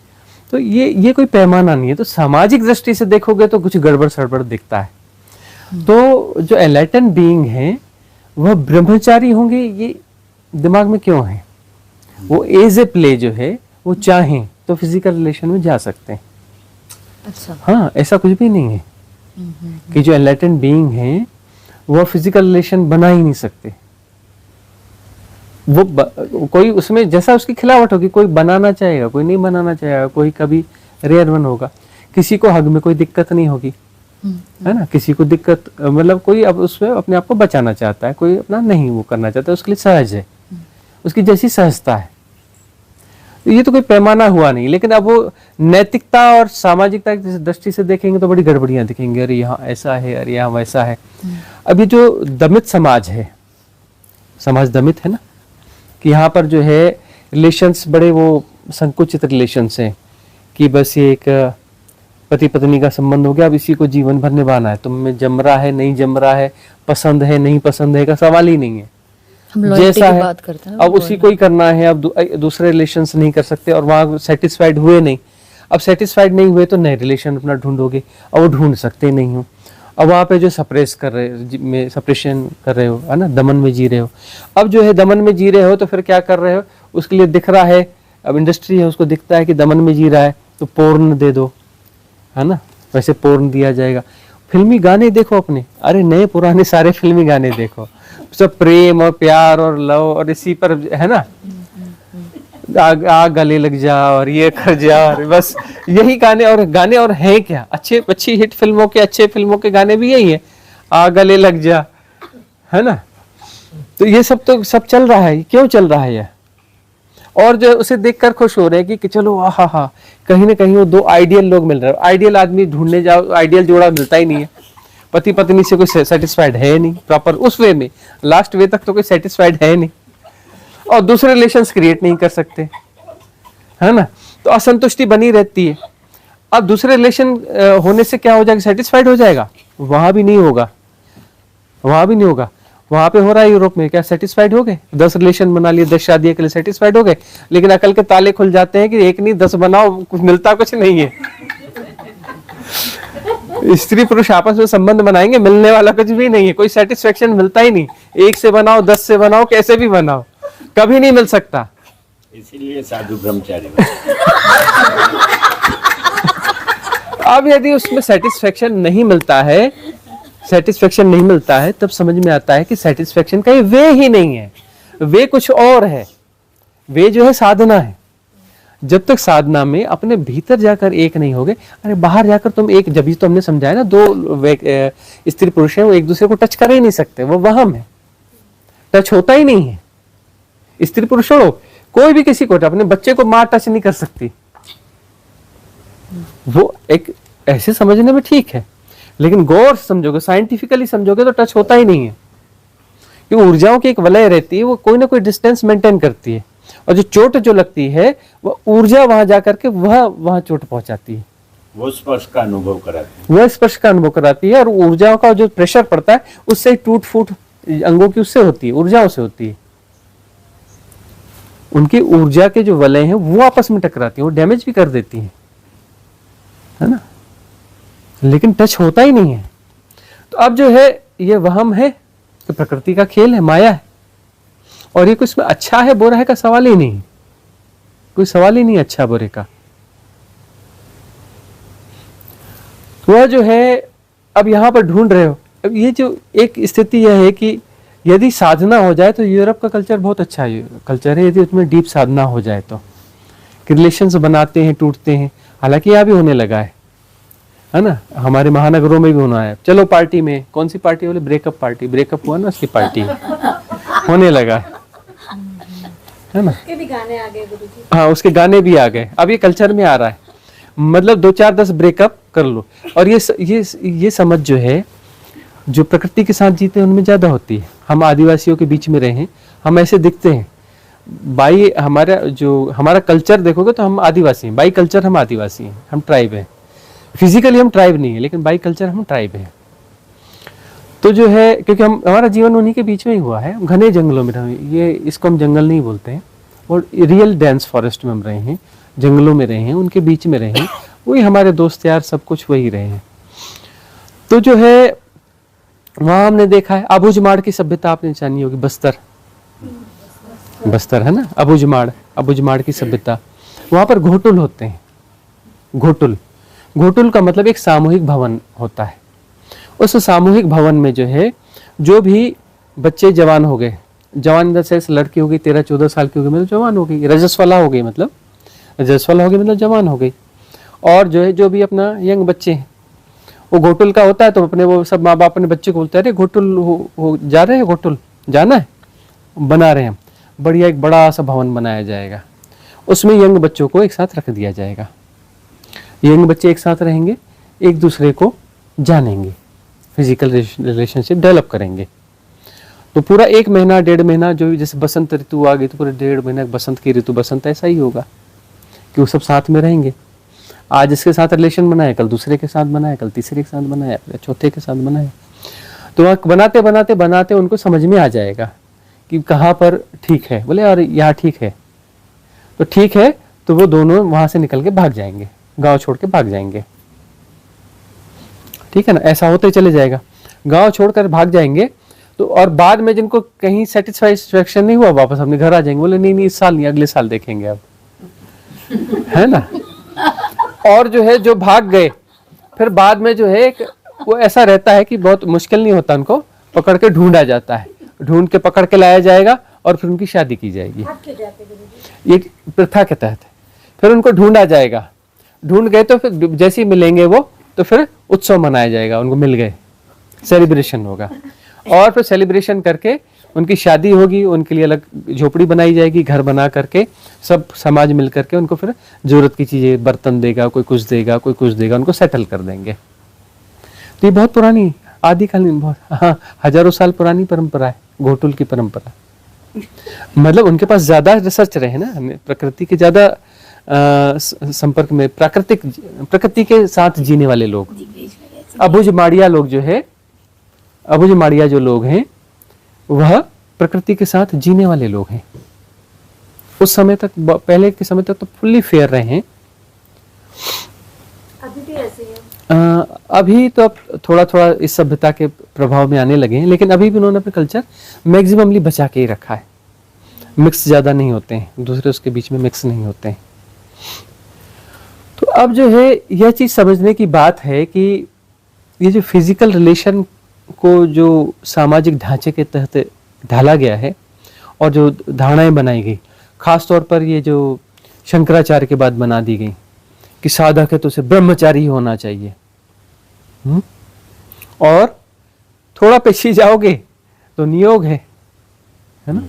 तो ये कोई पैमाना नहीं है। तो सामाजिक दृष्टि से देखोगे तो कुछ गड़बड़ सड़बड़ दिखता है। तो जो एनलाइटन बीइंग है वह ब्रह्मचारी होंगे, ये दिमाग में क्यों है? वो एज ए प्ले जो है वो चाहें तो फिजिकल रिलेशन में जा सकते हैं। अच्छा। हाँ, ऐसा कुछ भी नहीं है कि जो एनलाइटन बीइंग है वो फिजिकल रिलेशन बना ही नहीं सकते। वो कोई उसमें जैसा उसकी खिलावट होगी, कोई बनाना चाहेगा, कोई नहीं बनाना चाहेगा, कोई कभी रेयर वन होगा, किसी को हग में कोई दिक्कत नहीं होगी, है ना, किसी को दिक्कत मतलब कोई अब उसमें अपने आप को बचाना चाहता है, कोई अपना नहीं वो करना चाहता है, उसके लिए सहज है, उसकी जैसी सहजता है। ये तो कोई पैमाना हुआ नहीं। लेकिन अब वो नैतिकता और सामाजिकता की दृष्टि से देखेंगे तो बड़ी गड़बड़ियां दिखेंगे, अरे यहाँ ऐसा है, अरे यहाँ वैसा है। अब ये जो दमित समाज है, समाज दमित है ना, कि यहाँ पर जो है रिलेशंस बड़े वो संकुचित रिलेशंस हैं कि बस ये एक पति पत्नी का संबंध हो गया, अब इसी को जीवन भर निभाना है, तुम में जम रहा है नहीं जम रहा है, पसंद है नहीं पसंद है का सवाल ही नहीं है। हम लॉयल्टी जैसा की है बात करते हैं, अब उसी को ही करना है, अब दूसरे रिलेशंस नहीं कर सकते और वहां सेटिस्फाइड हुए नहीं, अब सेटिस्फाइड नहीं हुए तो नए रिलेशन अपना ढूंढोगे, और वो ढूंढ सकते नहीं हो। अब वहां पे जो सप्रेस कर रहे सप्रेशन कर रहे हो, है ना, दमन में जी रहे हो। अब जो है दमन में जी रहे हो तो फिर क्या कर रहे हो, उसके लिए दिख रहा है, अब इंडस्ट्री है उसको दिखता है कि दमन में जी रहा है तो पोर्न दे दो, है ना, वैसे पोर्न दिया जाएगा। फिल्मी गाने देखो अपने, अरे नए पुराने सारे फिल्मी गाने देखो, सब प्रेम और प्यार और लव और इसी पर, है ना, आग गले लग जा और ये कर जा, और बस यही गाने और हैं क्या, अच्छी हिट फिल्मों के, अच्छे फिल्मों के गाने भी यही है, आग गले लग जा, है ना। तो ये सब तो सब चल रहा है, क्यों चल रहा है ये? और जो उसे देखकर खुश हो रहे हैं कि चलो आहा हा, कहीं ना कहीं वो दो आइडियल लोग मिल रहे हैं। आइडियल आदमी ढूंढने जाओ, आइडियल जोड़ा मिलता ही नहीं है। पति पत्नी से कोई सेटिस्फाइड है नहीं प्रॉपर उस वे में, लास्ट वे तक तो कोई सेटिस्फाइड है नहीं, और दूसरे रिलेशंस क्रिएट नहीं कर सकते, है ना, तो असंतुष्टि बनी रहती है। अब दूसरे रिलेशन होने से क्या हो जाएगा, सेटिस्फाइड हो जाएगा? वहां भी नहीं होगा, वहां भी नहीं होगा। वहां पे हो रहा है यूरोप में, क्या सेटिस्फाइड हो गए? 10 रिलेशन बना लिए, 10 शादियों के लिए सेटिस्फाइड हो गए, लेकिन अकल के ताले खुल जाते हैं कि एक नहीं 10 बनाओ, कुछ मिलता कुछ नहीं है। स्त्री पुरुष आपस में संबंध बनाएंगे, मिलने वाला कुछ भी नहीं है, कोई सेटिस्फेक्शन मिलता ही नहीं। 1 से बनाओ, 10 से बनाओ, कैसे भी बनाओ, कभी नहीं मिल सकता। इसीलिए साधु ब्रह्मचारी। अब यदि उसमें सेटिस्फेक्शन नहीं मिलता है, तब समझ में आता है कि सेटिस्फेक्शन का ये वे ही नहीं है, वे कुछ और है। वे जो है साधना है। जब तक साधना में अपने भीतर जाकर एक नहीं होगे, अरे बाहर जाकर तुम एक, जब भी तो हमने समझाया ना, 2 स्त्री पुरुष हैं, वो एक दूसरे को टच कर ही नहीं सकते, वो वहम है, टच होता ही नहीं है। स्त्री पुरुष हो, कोई भी किसी को, अपने बच्चे को मां टच नहीं कर सकती। वो एक ऐसे समझने में ठीक है, लेकिन गौर समझोगे, साइंटिफिकली समझोगे तो टच होता ही नहीं है, क्योंकि ऊर्जाओं की एक वलय रहती है, वो कोई ना कोई डिस्टेंस मेंटेन करती है, और जो चोट जो लगती है वो ऊर्जा वहां जाकर के वहां चोट पहुंचाती है, वो स्पर्श का अनुभव कराती है, और ऊर्जाओं का जो प्रेशर पड़ता है उससे टूट फूट अंगों की उससे होती है, ऊर्जाओं से होती है। उनकी ऊर्जा के जो वलय हैं वो आपस में टकराती है, वो डैमेज भी कर देती है ना, लेकिन टच होता ही नहीं है। तो अब जो है ये वहम है, तो प्रकृति का खेल है, माया है, और ये कुछ में अच्छा है बुरा है का सवाल ही नहीं, कोई सवाल ही नहीं अच्छा बुरे का। वह जो है अब यहां पर ढूंढ रहे हो। अब ये जो एक स्थिति यह है कि यदि साधना हो जाए तो यूरोप का कल्चर बहुत अच्छा कल्चर है, यदि उसमें डीप साधना हो जाए तो रिलेशंस बनाते हैं, टूटते हैं, हालांकि यहां भी होने लगा है ना, हमारे महानगरों में भी होना है। चलो पार्टी में, कौन सी पार्टी बोले, ब्रेकअप पार्टी, ब्रेकअप हुआ ना उसकी पार्टी होने लगा है ना, उसके भी गाने आ गए गुरुजी। हाँ, उसके गाने भी आ गए, अब ये कल्चर में आ रहा है, मतलब 2 4 10 ब्रेकअप कर लो। और ये समझ जो है, जो प्रकृति के साथ जीते हैं उनमें ज्यादा होती है। हम आदिवासियों के बीच में रहे हैं, हम ऐसे दिखते हैं, बाई हमारा कल्चर देखोगे तो हम आदिवासी हैं, बाई कल्चर हम आदिवासी हैं, हम ट्राइब हैं। फिजिकली हम ट्राइब नहीं है, लेकिन बाई कल्चर हम ट्राइब हैं। तो जो है, क्योंकि हमारा जीवन उन्हीं के बीच में ही हुआ है, घने जंगलों में रहे, ये इसको हम जंगल नहीं बोलते हैं, और रियल डेंस फॉरेस्ट में हम रहे हैं, जंगलों में रहे हैं, उनके बीच में रहे हैं, वही हमारे दोस्त यार सब कुछ वही रहे हैं। तो जो है वहां हमने देखा है अबुझमाड़ की सभ्यता आपने जानी होगी, बस्तर है ना, अबुझमाड़ की सभ्यता। वहां पर घोटुल होते हैं। घोटुल का मतलब एक सामूहिक भवन होता है। उस सामूहिक भवन में जो है, जो भी बच्चे जवान हो गए, जवान जैसे लड़की हो गई 13-14 साल की हो गई मतलब जवान हो गई, रजस्वला हो गई मतलब जवान हो गई। और जो है जो भी अपना यंग बच्चे हैं वो घोटुल का होता है, तो अपने वो सब माँ बाप अपने बच्चे को बोलते हैं, अरे घोटुल हो जा रहे हैं, घोटुल जाना है, बना रहे हैं हम, बढ़िया एक बड़ा सा भवन बनाया जाएगा, उसमें यंग बच्चों को एक साथ रख दिया जाएगा। यंग बच्चे एक साथ रहेंगे, एक दूसरे को जानेंगे, फिजिकल रिलेशनशिप डेवलप करेंगे। तो पूरा 1 महीना 1.5 महीना, जो जैसे बसंत ऋतु आ गई तो पूरे 1.5 महीना बसंत की ऋतु, बसंत ऐसा ही होगा कि वो सब साथ में रहेंगे। आज इसके साथ रिलेशन बनाए, कल दूसरे के साथ बनाए, कल तीसरे के साथ बनाए, फिर चौथे के साथ बनाए। तो बनाते बनाते बनाते उनको समझ में आ जाएगा कि कहाँ पर ठीक है, बोले और यहाँ ठीक है, तो ठीक है, तो वो दोनों वहां से निकल के भाग जाएंगे, गांव छोड़ के भाग जाएंगे। ठीक है ना, ऐसा होते चले जाएगा, गांव छोड़कर भाग जाएंगे। तो और बाद में जिनको कहीं सेटिस्फैक्शन नहीं हुआ, वापस अपने घर आ जाएंगे, बोले नहीं इस साल नहीं, अगले साल देखेंगे अब, है ना। और जो है जो भाग गए, फिर बाद में जो है वो ऐसा रहता है कि बहुत मुश्किल नहीं होता, उनको पकड़ के ढूंढा जाता है, ढूंढ के पकड़ के लाया जाएगा और फिर उनकी शादी की जाएगी, ये प्रथा के तहत। फिर उनको ढूंढा जाएगा, ढूंढ गए तो फिर जैसे ही मिलेंगे वो, तो फिर उत्सव मनाया जाएगा, उनको मिल गए, सेलिब्रेशन होगा, और फिर सेलिब्रेशन करके उनकी शादी होगी, उनके लिए अलग झोपड़ी बनाई जाएगी, घर बना करके सब समाज मिल करके उनको फिर जरूरत की चीजें, बर्तन देगा, कोई कुछ देगा, कोई कुछ देगा, उनको सेटल कर देंगे। तो ये बहुत पुरानी आदिकालीन, बहुत हजारों साल पुरानी परंपरा है, घोटुल की परंपरा। मतलब उनके पास ज्यादा रिसर्च रहे ना, प्रकृति के ज्यादा संपर्क में, प्रकृति के साथ जीने वाले लोग। अबुझमाड़िया लोग जो है, अबुझमाड़िया जो लोग हैं वह प्रकृति के साथ जीने वाले लोग हैं। उस समय तक, पहले के समय तक तो फुल्ली फेयर रहे हैं। अभी भी ऐसे ही है? अभी तो अब थोड़ा थोड़ा इस सभ्यता के प्रभाव में आने लगे हैं, लेकिन अभी भी उन्होंने अपना कल्चर मैक्सिममली बचा के ही रखा है। मिक्स ज्यादा नहीं होते हैं, दूसरे उसके बीच में मिक्स नहीं होते हैं। तो अब जो है यह चीज समझने की बात है कि ये जो फिजिकल रिलेशन को जो सामाजिक ढांचे के तहत ढाला गया है और जो धारणाएं बनाई गई, खास तौर पर ये जो शंकराचार्य के बाद बना दी गई कि साधक है तो उसे ब्रह्मचारी होना चाहिए, और थोड़ा पीछे जाओगे तो नियोग है ना।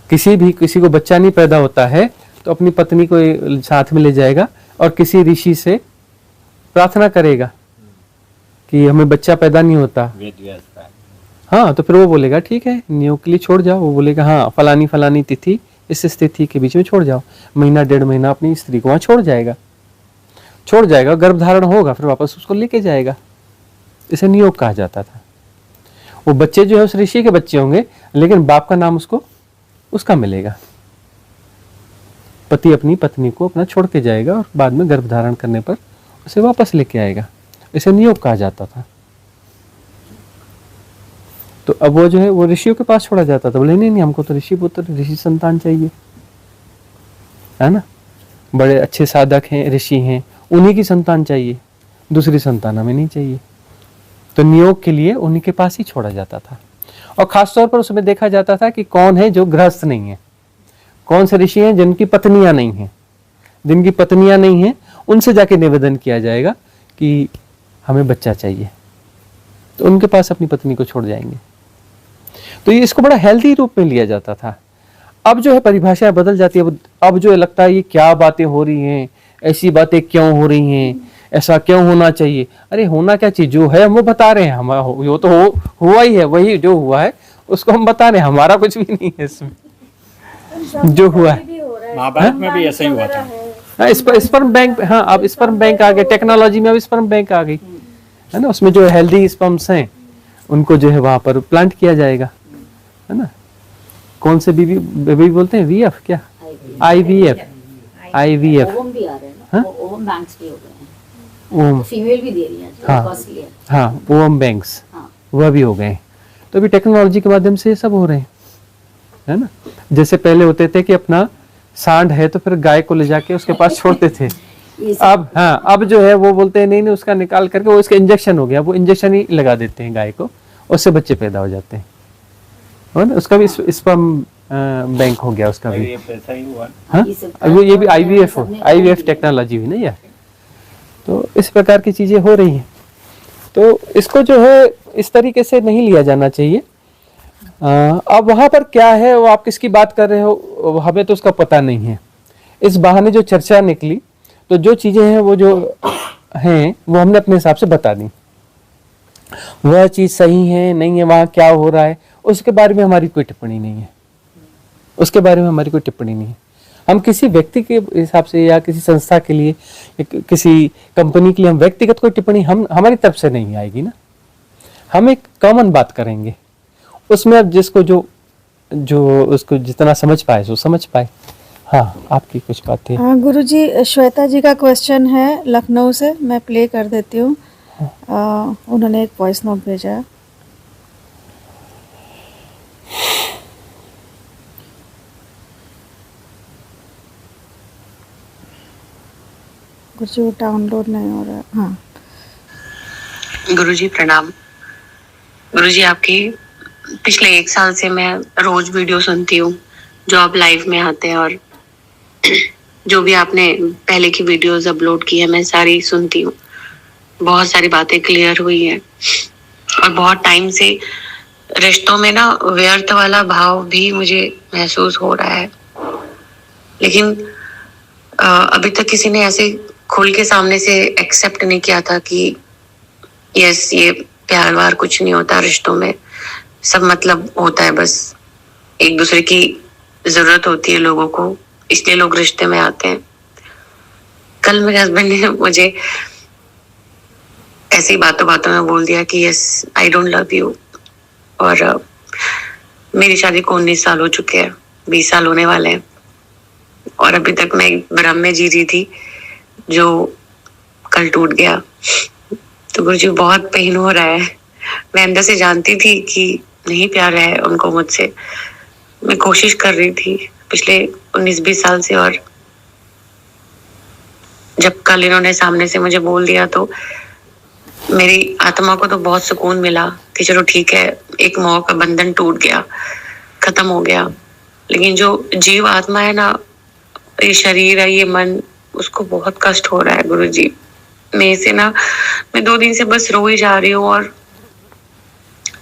किसी को बच्चा नहीं पैदा होता है तो अपनी पत्नी को साथ में ले जाएगा और किसी ऋषि से प्रार्थना करेगा कि हमें बच्चा पैदा नहीं होता। हाँ, तो फिर वो बोलेगा ठीक है, नियोग के लिए छोड़ जाओ। वो बोलेगा हाँ, फलानी फलानी तिथि इस तिथि के बीच में छोड़ जाओ। महीना 1.5 महीना अपनी स्त्री को वहां छोड़ जाएगा, गर्भ धारण होगा, फिर वापस उसको लेके जाएगा। इसे नियोग कहा जाता था। वो बच्चे जो है उस ऋषि के बच्चे होंगे, लेकिन बाप का नाम उसका मिलेगा। पति अपनी पत्नी को अपना छोड़ के जाएगा और बाद में गर्भ धारण करने पर उसे वापस लेके आएगा। इसे नियोग कहा जाता था। तो अब वो जो है वो ऋषियों के पास छोड़ा जाता था। बोले नहीं, हमको तो ऋषि पुत्र, ऋषि संतान चाहिए, है ना। बड़े अच्छे साधक हैं, ऋषि हैं, उन्हीं की संतान चाहिए, दूसरी संतान हमें नहीं चाहिए। तो नियोग के लिए उन्हीं के पास ही छोड़ा जाता था। और खासतौर पर उसमें देखा जाता था कि कौन है जो गृहस्थ नहीं है, कौन से ऋषि हैं जिनकी पत्नियां नहीं हैं। जिनकी पत्नियां नहीं हैं उनसे जाके निवेदन किया जाएगा कि हमें बच्चा चाहिए, तो उनके पास अपनी पत्नी को छोड़ जाएंगे। तो ये इसको बड़ा हेल्दी रूप में लिया जाता था। अब जो है परिभाषाएं बदल जाती है। अब जो है लगता है ये क्या बातें हो रही हैं, ऐसी बातें क्यों हो रही हैं, ऐसा क्यों होना चाहिए। अरे होना क्या चीज, जो है हम वो बता रहे हैं। हमारा वो तो हुआ ही है, वही जो हुआ है उसको हम बता रहे हैं, हमारा कुछ भी नहीं है इसमें। जो हुआ है महाभारत में भी ऐसा ही हुआ था। हाँ, स्पर्म बैंक, हाँ अब स्पर्म बैंक आ गए, टेक्नोलॉजी में अब स्पर्म बैंक आ गई है ना। उसमें जो हेल्दी स्पर्म्स हैं उनको जो है वहां पर प्लांट किया जाएगा, है ना। कौन से बेबी बोलते हैं, वीएफ क्या, आईवीएफ ओवम भी आ रहे हैं ना, ओवम बैंक्स भी हो गए हैं, ओम फीमेल भी दे रही हैं, हाँ कॉस्टली है। हाँ, ओवम बैंक्स, हाँ, वह भी हो गए। तो अभी टेक्नोलॉजी के माध्यम से ये सब हो रहे हैं, है ना। जैसे पहले होते थे कि अपना सांड है तो फिर गाय को ले जाके उसके पास छोड़ते थे। अब अब जो है वो बोलते हैं नहीं उसका निकाल करके वो इसका इंजेक्शन हो गया, वो इंजेक्शन ही लगा देते हैं गाय को, उससे बच्चे पैदा हो जाते हैं, है ना। उसका भी स्पर्म बैंक हो गया उसका भी। ऐसा ही हुआ। हाँ, ये भी आईवीएफ टेक्नोलॉजी हुई ना यार। तो इस प्रकार की चीजें हो रही हैं। तो इसको जो है इस तरीके से नहीं लिया जाना चाहिए। अब वहां पर क्या है, वो आप किसकी बात कर रहे हो, हमें तो उसका पता नहीं है। इस बहाने जो चर्चा निकली, तो जो चीजें हैं वो जो हैं वो हमने अपने हिसाब से बता दी। वह चीज सही है नहीं है, वहां क्या हो रहा है, उसके बारे में हमारी कोई टिप्पणी नहीं है। उसके बारे में हमारी कोई टिप्पणी नहीं है। हम किसी व्यक्ति के हिसाब से या किसी संस्था के लिए, किसी कंपनी के लिए हम व्यक्तिगत कोई टिप्पणी हम हमारी तरफ से नहीं आएगी ना। हम एक कॉमन बात करेंगे, उसमें अब जिसको जो उसको जितना समझ पाए सो समझ पाए। हाँ, आपकी कुछ बात है। हाँ गुरुजी, श्वेता जी का क्वेश्चन है लखनऊ से, मैं प्ले कर देती हूँ। उन्होंने एक वॉइस नोट भेजा है। गुरुजी वो डाउनलोड नहीं हो रहा। हाँ गुरुजी प्रणाम। गुरुजी आपकी पिछले 1 साल से मैं रोज वीडियो सुनती हूँ जो आप लाइव में आते हैं, और जो भी आपने पहले की वीडियोस अपलोड की है मैं सारी सुनती हूँ। बहुत सारी बातें क्लियर हुई हैं, और बहुत टाइम से रिश्तों में ना व्यर्थ वाला भाव भी मुझे महसूस हो रहा है। लेकिन अभी तक किसी ने ऐसे खुल के सामने से एक्सेप्ट नहीं किया था कि यस ये प्यार वार कुछ नहीं होता, रिश्तों में सब मतलब होता है, बस एक दूसरे की जरूरत होती है लोगों को, इसलिए लोग रिश्ते में आते हैं। कल मेरे हस्बैंड ने मुझे ऐसी बातों में बोल दिया कि yes I don't love you, और मेरी शादी को 19 साल हो चुके हैं, 20 साल होने वाले हैं, और अभी तक मैं भ्रम में जी रही थी जो कल टूट गया। तो गुरुजी बहुत पेन हो रहा है। मैं अंदर से जानती थी कि नहीं प्यार है उनको मुझसे, मैं कोशिश कर रही थी पिछले 19-20 साल से, और जब कल इन्होंने सामने से मुझे बोल दिया तो मेरी आत्मा को तो बहुत सुकून मिला कि चलो ठीक है, एक मोह का बंधन टूट गया, खत्म हो गया। लेकिन जो जीव आत्मा है ना, ये शरीर है, ये मन, उसको बहुत कष्ट हो रहा है गुरुजी। मैं 2 दिन से बस रो ही जा रही हूँ, और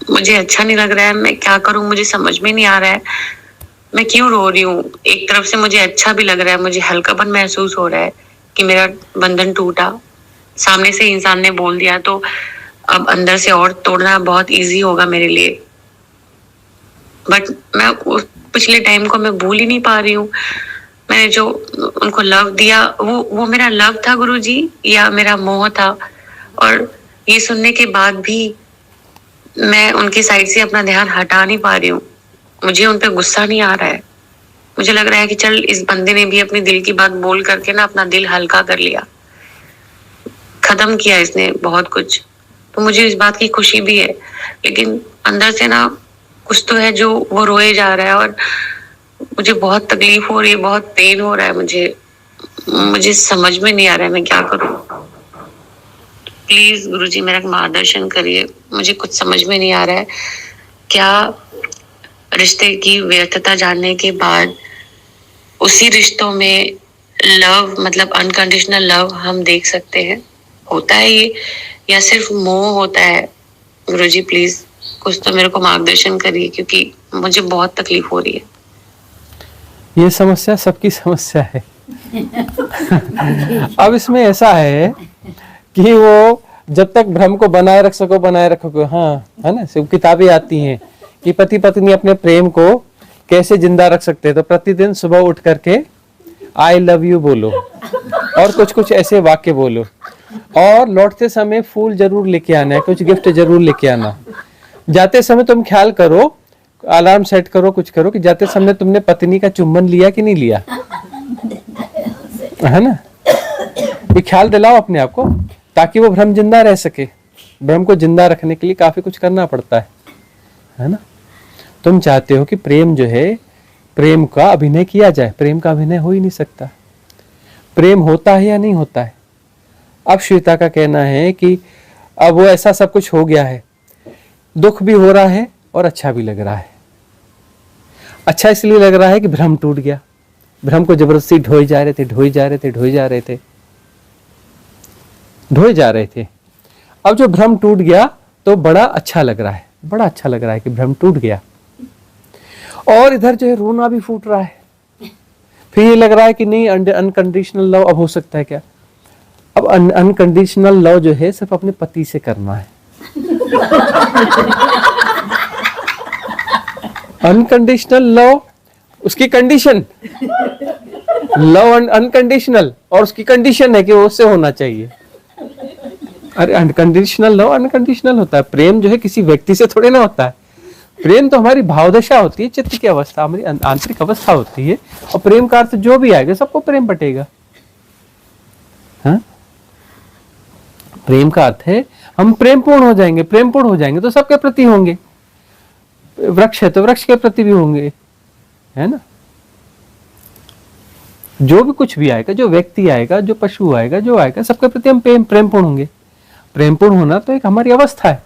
मुझे अच्छा नहीं लग रहा है। मैं क्या करूं मुझे समझ में नहीं आ रहा है, मैं क्यों रो रही हूँ। एक तरफ से मुझे अच्छा भी लग रहा है, मुझे हल्कापन महसूस हो रहा है कि मेरा बंधन टूटा, सामने से इंसान ने बोल दिया, तो अब अंदर से और तोड़ना बहुत इजी होगा मेरे लिए। बट मैं उस पिछले टाइम को मैं भूल ही नहीं पा रही हूँ। मैंने जो उनको लव दिया वो मेरा लव था गुरुजी या मेरा मोह था? और ये सुनने के बाद भी मैं उनकी साइड से अपना ध्यान हटा नहीं पा रही हूँ। मुझे उन पर गुस्सा नहीं आ रहा है। मुझे लग रहा है कि चल इस बंदे ने भी अपने दिल की बात बोल करके ना अपना दिल हल्का कर लिया, खत्म किया इसने बहुत कुछ। तो मुझे इस बात की खुशी भी है, लेकिन अंदर से ना कुछ तो है जो वो रोए जा रहा है और मुझे बहुत तकलीफ हो रही है, बहुत पेन हो रहा है। मुझे समझ में नहीं आ रहा है मैं क्या करूं। प्लीज गुरुजी मेरा मार्गदर्शन करिए, मुझे कुछ समझ में नहीं आ रहा है। क्या रिश्ते की व्यर्थता जानने के बाद उसी रिश्तों में लव मतलब अनकंडीशनल लव हम देख सकते हैं? होता है ये या सिर्फ मोह होता है? गुरुजी प्लीज कुछ तो मेरे को मार्गदर्शन करिए, क्योंकि मुझे बहुत तकलीफ हो रही है। ये समस्या सबकी समस्या है। अब इसमें ऐसा है कि वो जब तक भ्रम को बनाए रखो। हाँ, है ना, सब किताबें आती हैं कि पति पत्नी अपने प्रेम को कैसे जिंदा रख सकते हैं। तो प्रतिदिन सुबह उठ करके आई लव यू बोलो और कुछ ऐसे वाक्य बोलो, और लौटते समय फूल जरूर लेके आना है, कुछ गिफ्ट जरूर लेके आना। जाते समय तुम ख्याल करो, अलार्म सेट करो, कुछ करो कि जाते समय तुमने पत्नी का चुम्बन लिया कि नहीं लिया, है ना। ये ख्याल दिलाओ अपने आप को ताकि वो भ्रम जिंदा रह सके। भ्रम को जिंदा रखने के लिए काफी कुछ करना पड़ता है ना। तुम चाहते हो कि प्रेम जो है, प्रेम का अभिनय किया जाए, प्रेम का अभिनय हो ही नहीं सकता। प्रेम होता है या नहीं होता है। अब श्वेता का कहना है कि अब वो ऐसा सब कुछ हो गया है, दुख भी हो रहा है और अच्छा भी लग रहा है। अच्छा इसलिए लग रहा है कि भ्रम टूट गया, भ्रम को जबरदस्ती ढोए जा रहे थे, ढोए जा रहे थे, ढोए जा रहे थे, ढोए जा रहे थे। अब जो भ्रम टूट गया तो बड़ा अच्छा लग रहा है, बड़ा अच्छा लग रहा है कि भ्रम टूट गया। और इधर जो है रोना भी फूट रहा है। फिर ये लग रहा है कि नहीं, अनकंडीशनल लव अब हो सकता है क्या। अब अनकंडीशनल लव जो है सिर्फ अपने पति से करना है। अनकंडीशनल लव, उसकी कंडीशन, लव अनकंडीशनल, और उसकी कंडीशन है कि वो उससे होना चाहिए। अरे अनकंडीशनल लव अनकंडीशनल होता है, प्रेम जो है किसी व्यक्ति से थोड़े ना होता है। प्रेम तो हमारी भावदशा होती है, चित्त की अवस्था, हमारी आंतरिक अवस्था होती है। और प्रेम का अर्थ जो भी आएगा सबको प्रेम बटेगा। हाँ? प्रेम का अर्थ है हम प्रेमपूर्ण हो जाएंगे, प्रेमपूर्ण हो जाएंगे तो सबके प्रति होंगे। वृक्ष है तो वृक्ष के प्रति भी होंगे, है ना। जो भी कुछ भी आएगा, जो व्यक्ति आएगा, जो पशु आएगा, जो आएगा, सबके प्रति हम प्रेमपूर्ण होंगे। प्रेमपूर्ण होना तो एक हमारी अवस्था है।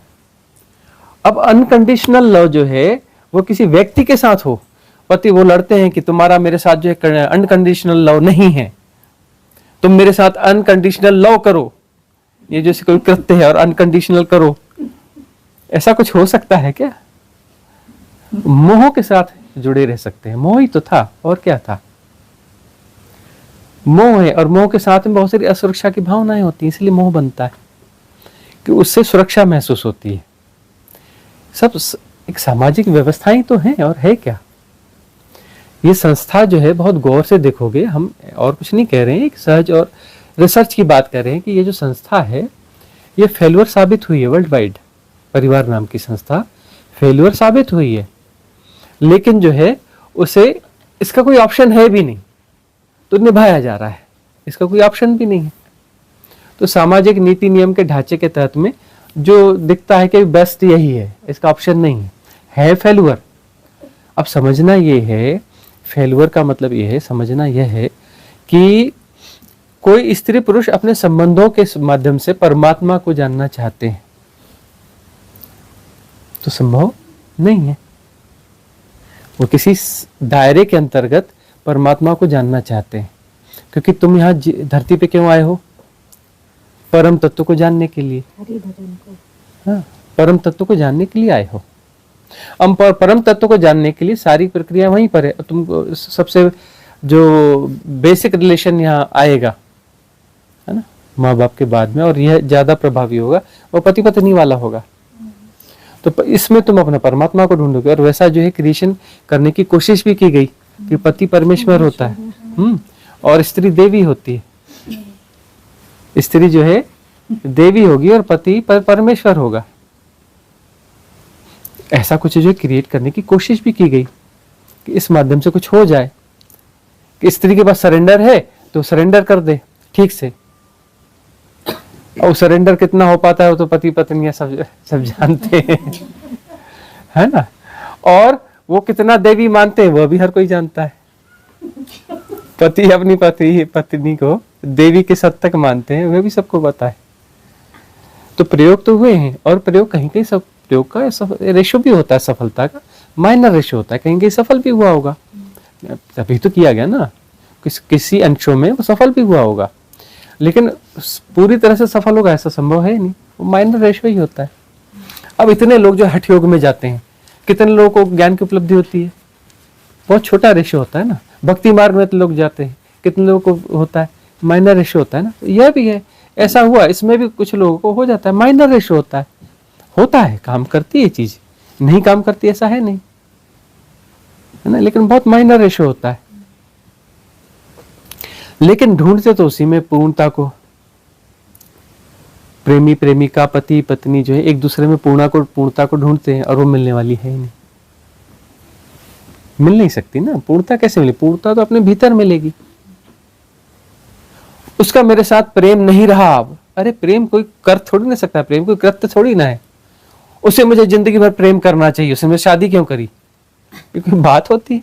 अब अनकंडीशनल लव जो है वो किसी व्यक्ति के साथ हो, पति वो लड़ते हैं कि तुम्हारा मेरे साथ जो है अनकंडीशनल लव नहीं है, तुम मेरे साथ अनकंडीशनल लव करो, ये जैसे कोई कृत्य है और अनकंडीशनल करो, ऐसा कुछ हो सकता है क्या। मोह के साथ जुड़े रह सकते हैं, मोह ही तो था और क्या था। मोह है और मोह के साथ में बहुत सारी असुरक्षा की भावनाएं होती हैं, इसलिए मोह बनता है कि उससे सुरक्षा महसूस होती है। सब एक सामाजिक व्यवस्थाएं तो हैं, और है क्या। ये संस्था जो है बहुत गौर से देखोगे, हम और कुछ नहीं कह रहे हैं, एक सहज और रिसर्च की बात कर रहे हैं कि ये जो संस्था है ये फेल्यूर साबित हुई है। वर्ल्ड वाइड परिवार नाम की संस्था फेल्यूर साबित हुई है, लेकिन जो है उसे इसका कोई ऑप्शन है भी नहीं तो निभाया जा रहा है, इसका कोई ऑप्शन भी नहीं है। तो सामाजिक नीति नियम के ढांचे के तहत में जो दिखता है कि बेस्ट यही है, इसका ऑप्शन नहीं है फेल्यूर। अब समझना ये है, फेल्यूर का मतलब ये है, समझना यह है कि कोई स्त्री पुरुष अपने संबंधों के माध्यम से परमात्मा को जानना चाहते हैं तो संभव नहीं है। वो किसी दायरे के अंतर्गत परमात्मा को जानना चाहते हैं, क्योंकि तुम यहाँ धरती पे क्यों आए हो, परम तत्व को जानने के लिए। हाँ, परम तत्व को जानने के लिए आए हो। अब परम तत्व को जानने के लिए सारी प्रक्रिया वहीं पर है। तुमको सबसे जो बेसिक रिलेशन यहाँ आएगा, है ना, माँ बाप के बाद में, और यह ज्यादा प्रभावी होगा, वो पति पत्नी वाला होगा। तो इसमें तुम अपना परमात्मा को ढूंढोगे। और वैसा जो है क्रिएशन करने की कोशिश भी की गई कि पति परमेश्वर होता है, और स्त्री देवी होती है। स्त्री जो है देवी होगी और पति परमेश्वर होगा। ऐसा कुछ जो क्रिएट करने की कोशिश भी की गई कि इस माध्यम से कुछ हो जाए, कि स्त्री के पास सरेंडर है तो सरेंडर कर दे ठीक से। और सरेंडर कितना हो पाता है वो तो पति पत्नियां सब जानते हैं, है ना। और वो कितना देवी मानते हैं वो भी हर कोई जानता है। पति अपनी पत्नी को देवी के सत तक मानते हैं, वह भी सबको पता है। तो प्रयोग तो हुए हैं, और प्रयोग कहीं कहीं सब प्रयोग का रेशो भी होता है, सफलता का माइनर रेशो होता है, कहीं कहीं सफल भी हुआ होगा, तभी तो किया गया ना। किसी अंशों में वो सफल भी हुआ होगा, लेकिन पूरी तरह से सफल होगा ऐसा संभव है नहीं, वो माइनर रेशो ही होता है। अब इतने लोग जो हठ योग में जाते हैं, कितने लोगों को ज्ञान की उपलब्धि होती है, बहुत छोटा रेशो होता है ना। भक्ति मार्ग में तो लोग जाते हैं, कितने लोगों को होता है, माइनर रेशो होता है ना। तो यह भी है, ऐसा हुआ इसमें भी कुछ लोगों को हो जाता है, माइनर रेशो होता है, काम करती है चीज, नहीं काम करती ऐसा है नहीं, है ना, लेकिन बहुत माइनर रेशो होता है। लेकिन ढूंढते तो उसी में पूर्णता को। प्रेमी प्रेमिका, पति पत्नी जो है एक दूसरे में पूर्णता को ढूंढते हैं, और वो मिलने वाली है ही नहीं, मिल नहीं सकती ना। पूर्णता कैसे मिले, पूर्णता तो अपने भीतर मिलेगी। उसका मेरे साथ प्रेम नहीं रहा, अब अरे प्रेम कोई कर थोड़ी ना सकता, प्रेम कोई कृत्य थोड़ी ना है। उसे मुझे जिंदगी भर प्रेम करना चाहिए, उसे मैं शादी क्यों करी, क्योंकि बात होती है।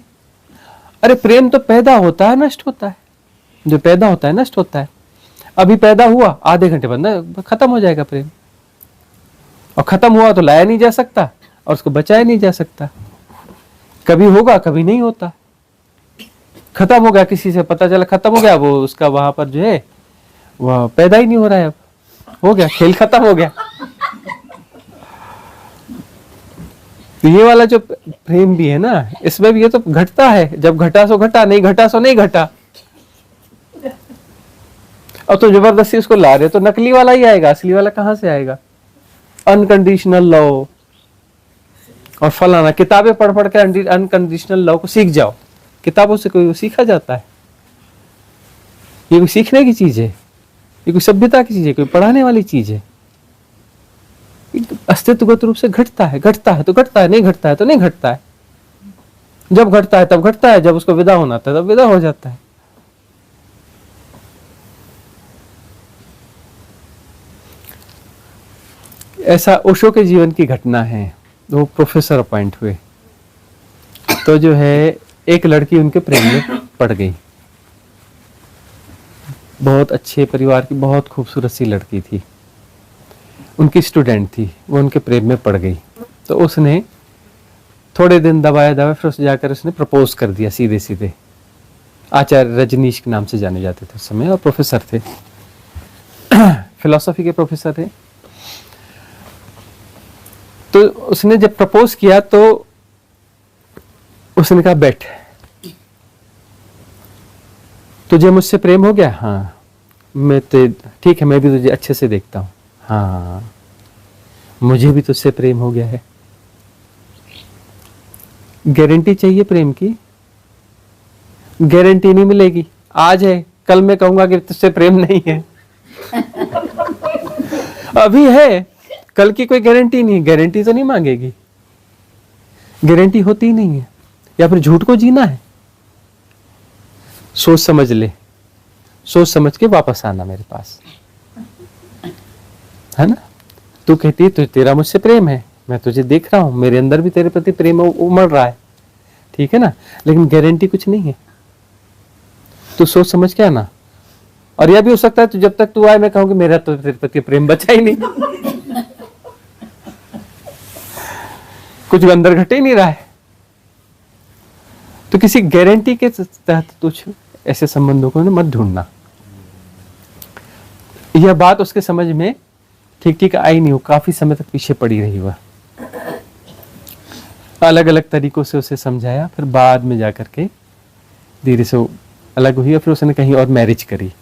अरे प्रेम तो पैदा होता है, नष्ट होता है। जो पैदा होता है नष्ट होता है। अभी पैदा हुआ, आधे घंटे बाद खत्म हो जाएगा प्रेम, और खत्म हुआ तो लाया नहीं जा सकता और उसको बचाया नहीं जा सकता। कभी होगा कभी नहीं होता। खत्म हो गया, किसी से पता चला खत्म हो गया, वो उसका वहां पर जो है वह पैदा ही नहीं हो रहा है, अब हो गया, खेल खत्म हो गया। तो ये वाला जो प्रेम भी है ना, इसमें भी ये तो घटता है, जब घटा सो घटा, नहीं घटा सो नहीं घटा। अब तो जबरदस्ती उसको ला रहे, तो नकली वाला ही आएगा, असली वाला कहां से आएगा। अनकंडीशनल लव और फलाना, किताबें पढ़ पढ़ के अनकंडीशनल लव को सीख जाओ। किताबों से कोई सीखा जाता है? ये कोई सीखने की चीज है? ये कोई सभ्यता की चीज है? कोई पढ़ाने वाली चीज है? अस्तित्वगत रूप से घटता है, घटता है तो घटता है, नहीं घटता है तो नहीं घटता है। जब घटता है तब घटता है, जब उसको विदा होना था तब विदा हो जाता है। ऐसा ओशो के जीवन की घटना है। वो प्रोफेसर अपॉइंट हुए, तो जो है एक लड़की उनके प्रेम में पड़ गई। बहुत अच्छे परिवार की, बहुत खूबसूरत सी लड़की थी, उनकी स्टूडेंट थी, वो उनके प्रेम में पड़ गई। तो उसने थोड़े दिन दबाया दबाया, फिर उसने जाकर उसने प्रपोज कर दिया सीधे सीधे। आचार्य रजनीश के नाम से जाने जाते थे उस समय, और प्रोफेसर थे, फिलॉसफी के प्रोफेसर थे। तो उसने जब प्रपोज किया तो उसने कहा बैठ, तुझे मुझसे प्रेम हो गया? हाँ। मैं तो ठीक है, मैं भी तुझे अच्छे से देखता हूं। हाँ, मुझे भी तुझसे प्रेम हो गया है। गारंटी चाहिए प्रेम की? गारंटी नहीं मिलेगी। आज है, कल मैं कहूंगा कि तुझसे प्रेम नहीं है। अभी है, कल की कोई गारंटी नहीं। गारंटी तो नहीं मांगेगी, गारंटी होती ही नहीं है। या फिर झूठ को जीना है? सोच समझ ले, सोच समझ के वापस आना मेरे पास, है ना। तू कहती है तो तेरा मुझसे प्रेम है, मैं तुझे देख रहा हूं, मेरे अंदर भी तेरे प्रति प्रेम उमड़ रहा है, ठीक है ना, लेकिन गारंटी कुछ नहीं है। तू सोच समझ के आना। और यह भी हो सकता है तो जब तक तू आए मैं कहूंगी मेरा तो तेरे प्रति प्रेम बचा ही नहीं, कुछ अंदर घटे ही नहीं रहा है। तो किसी गारंटी के तहत कुछ ऐसे संबंधों को मत ढूंढना। यह बात उसके समझ में ठीक ठीक आई नहीं, वो काफी समय तक पीछे पड़ी रही। वह अलग अलग तरीकों से उसे समझाया, फिर बाद में जाकर के धीरे से वो अलग हुई, और फिर उसने कहीं और मैरिज करी।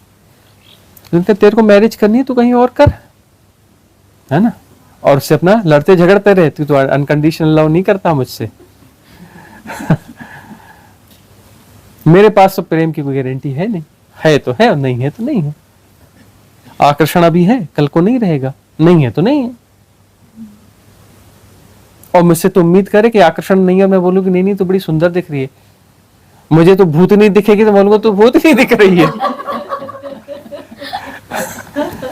तो तेरे को मैरिज करनी है तो कहीं और कर, है ना, और उससे अपना लड़ते झगड़ते रहे। तू तो अनकंडीशनल लव नहीं करता मुझसे। मेरे पास तो प्रेम की कोई गारंटी है नहीं, है तो है और नहीं है तो नहीं है। आकर्षण अभी है, कल को नहीं रहेगा, नहीं है तो नहीं है। और मुझसे तो उम्मीद करे कि आकर्षण नहीं है, मैं बोलूँ कि नहीं नहीं तो बड़ी सुंदर दिख रही है, मुझे तो भूत नहीं दिखेगी तो बोलूंगा तो भूत नहीं दिख रही है।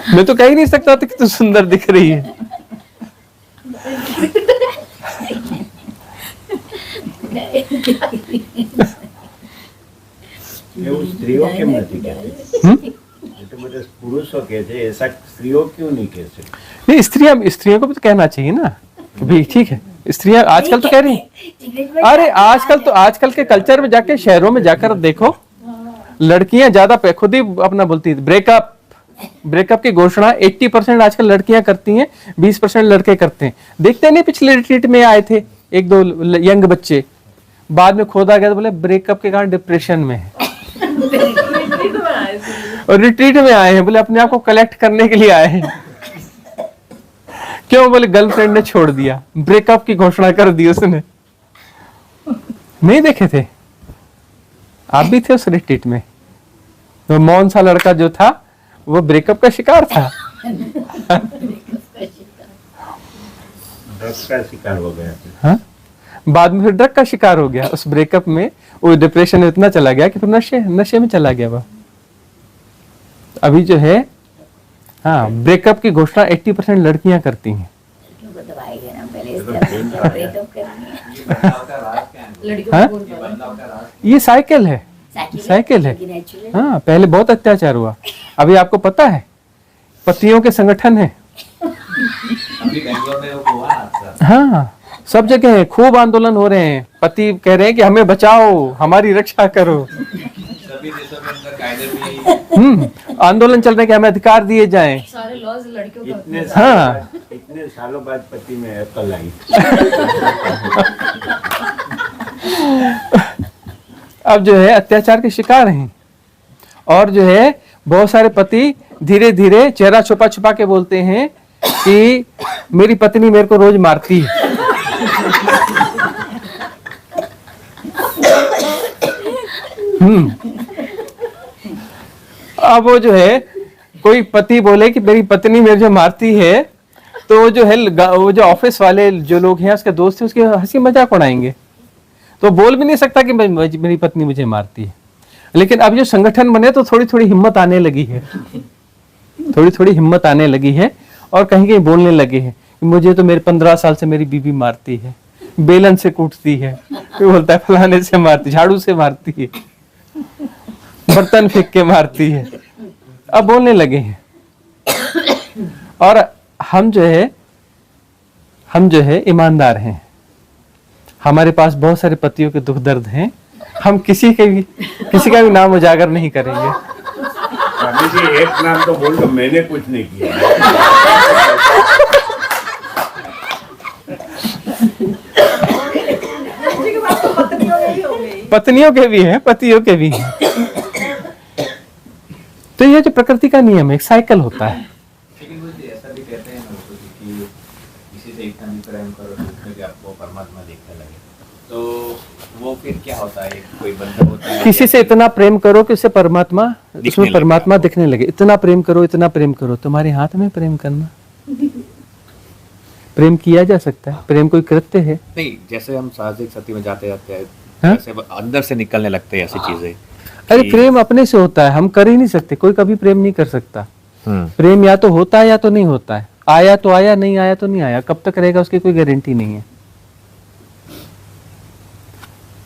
मैं तो कह ही नहीं सकता था कि तू सुंदर दिख रही है। એવું સ્ત્રીઓ કેમ નથી કહેતી? તો બધા પુરુષો કહે છે, ऐसा स्त्रियों क्यों नहीं कहते? नहीं, स्त्रियों को भी तो कहना चाहिए ना कि भाई ठीक है। स्त्रियां आजकल तो कह रही हैं, अरे आजकल के कल्चर में जाके, शहरों में जाकर देखो, लड़कियां ज्यादा खुद ही अपना बोलती है। ब्रेकअप की घोषणा 80% आजकल लड़कियां करती हैं, 20% लड़के करते हैं। देखते नहीं, पिछले रिट्रीट में आए थे एक दो यंग बच्चे, बाद में खोदा गया तो बोले ब्रेकअप के कारण डिप्रेशन में है। और रिट्रीट में आए हैं, बोले अपने आप को कलेक्ट करने के लिए आए हैं। क्यों? बोले गर्लफ्रेंड ने छोड़ दिया, ब्रेकअप की घोषणा कर दी उसने। नहीं देखे थे आप भी थे उस रिट्रीट में? तो मौन सा लड़का जो था वो ब्रेकअप का शिकार था। ड्रग्स का शिकार हो गया। हाँ, बाद में फिर ड्रग का शिकार हो गया। उस ब्रेकअप में वो डिप्रेशन में इतना चला गया कि फिर नशे में चला गया। वह अभी जो है हाँ, ब्रेकअप की घोषणा 80% लड़कियां करती हैं। लड़कियों को दबाएंगे ना पहले इस तरह ब्रेकअप करनी हाँ? है। ये साइकिल है, साइकिल है। नेचुरल हाँ, पहले बहुत अत्याचार हुआ, अभी आपको पता है पतियों के संगठन है। अभी बेंगलोर में वो हुआ ना। हाँ, सब जगह है, खूब आंदोलन हो रहे हैं। पति कह रहे हैं कि हमें बचाओ, हमारी रक्षा करो। सभी देशों में अंदर कायदे भी आंदोलन चल रहे हैं कि हमें अधिकार दिए जाएं। सारे लॉज लड़कियों हाँ, इतने सालों बाद पति में अकल आई। अब जो है अत्याचार के शिकार हैं, और जो है बहुत सारे पति धीरे धीरे चेहरा छुपा छुपा के बोलते हैं कि मेरी पत्नी मेरे को रोज मारती है। अब वो जो है कोई पति बोले कि मेरी पत्नी मेरे जो मारती है, तो वो जो है वो जो ऑफिस वाले जो लोग हैं उसके दोस्त हैं उसके हंसी मजाक उड़ाएंगे, तो बोल भी नहीं सकता कि मेरी पत्नी मुझे मारती है। लेकिन अब जो संगठन बने तो थोड़ी थोड़ी हिम्मत आने लगी है, थोड़ी थोड़ी हिम्मत आने लगी है, और कहीं कहीं बोलने लगे हैं कि मुझे तो मेरे 15 साल से मेरी बीवी मारती है, बेलन से कूटती है, कोई बोलता है फलाने से मारती, झाड़ू से मारती है, बर्तन फेंक के मारती है। अब बोलने लगे हैं। और हम जो है ईमानदार हैं, हमारे पास बहुत सारे पतियों के दुख दर्द हैं, हम किसी का भी नाम उजागर नहीं करेंगे। अभी जी एक नाम तो बोल दो, मैंने कुछ नहीं किया। पत्नियों के भी हैं, पतियों के भी हैं। तो ये जो प्रकृति का नियम है, एक साइकिल होता है। लेकिन वो ऐसा भी कहते हैं ना कि किसी से इतना भी प्रेम करो जिसमें कि आपको परमात्मा दिखने लगे, तो वो फिर क्या होता है? कोई बंधन होता है किसी से इतना प्रेम करो कि उससे परमात्मा, दिखने उसमें लगे। परमात्मा दिखने लगे। इतना प्रेम करो, इतना प्रेम करो, तुम्हारे हाथ में प्रेम करना। प्रेम किया जा सकता है, प्रेम कोई कृत्य है। नहीं, जैसे हम साहसिक सती में जाते जाते हैं, हाँ? जैसे अंदर से निकलने लगते हैं ऐसी चीजें। अरे कि- प्रेम अपने से होता है, हम कर ही नहीं सकते, कोई कभी प्रेम नहीं कर सकता। प्रेम या तो होता है या तो नहीं होता है, आया तो आया, नहीं आया तो नहीं आया, कब तक रहेगा उसकी कोई गारंटी नहीं है।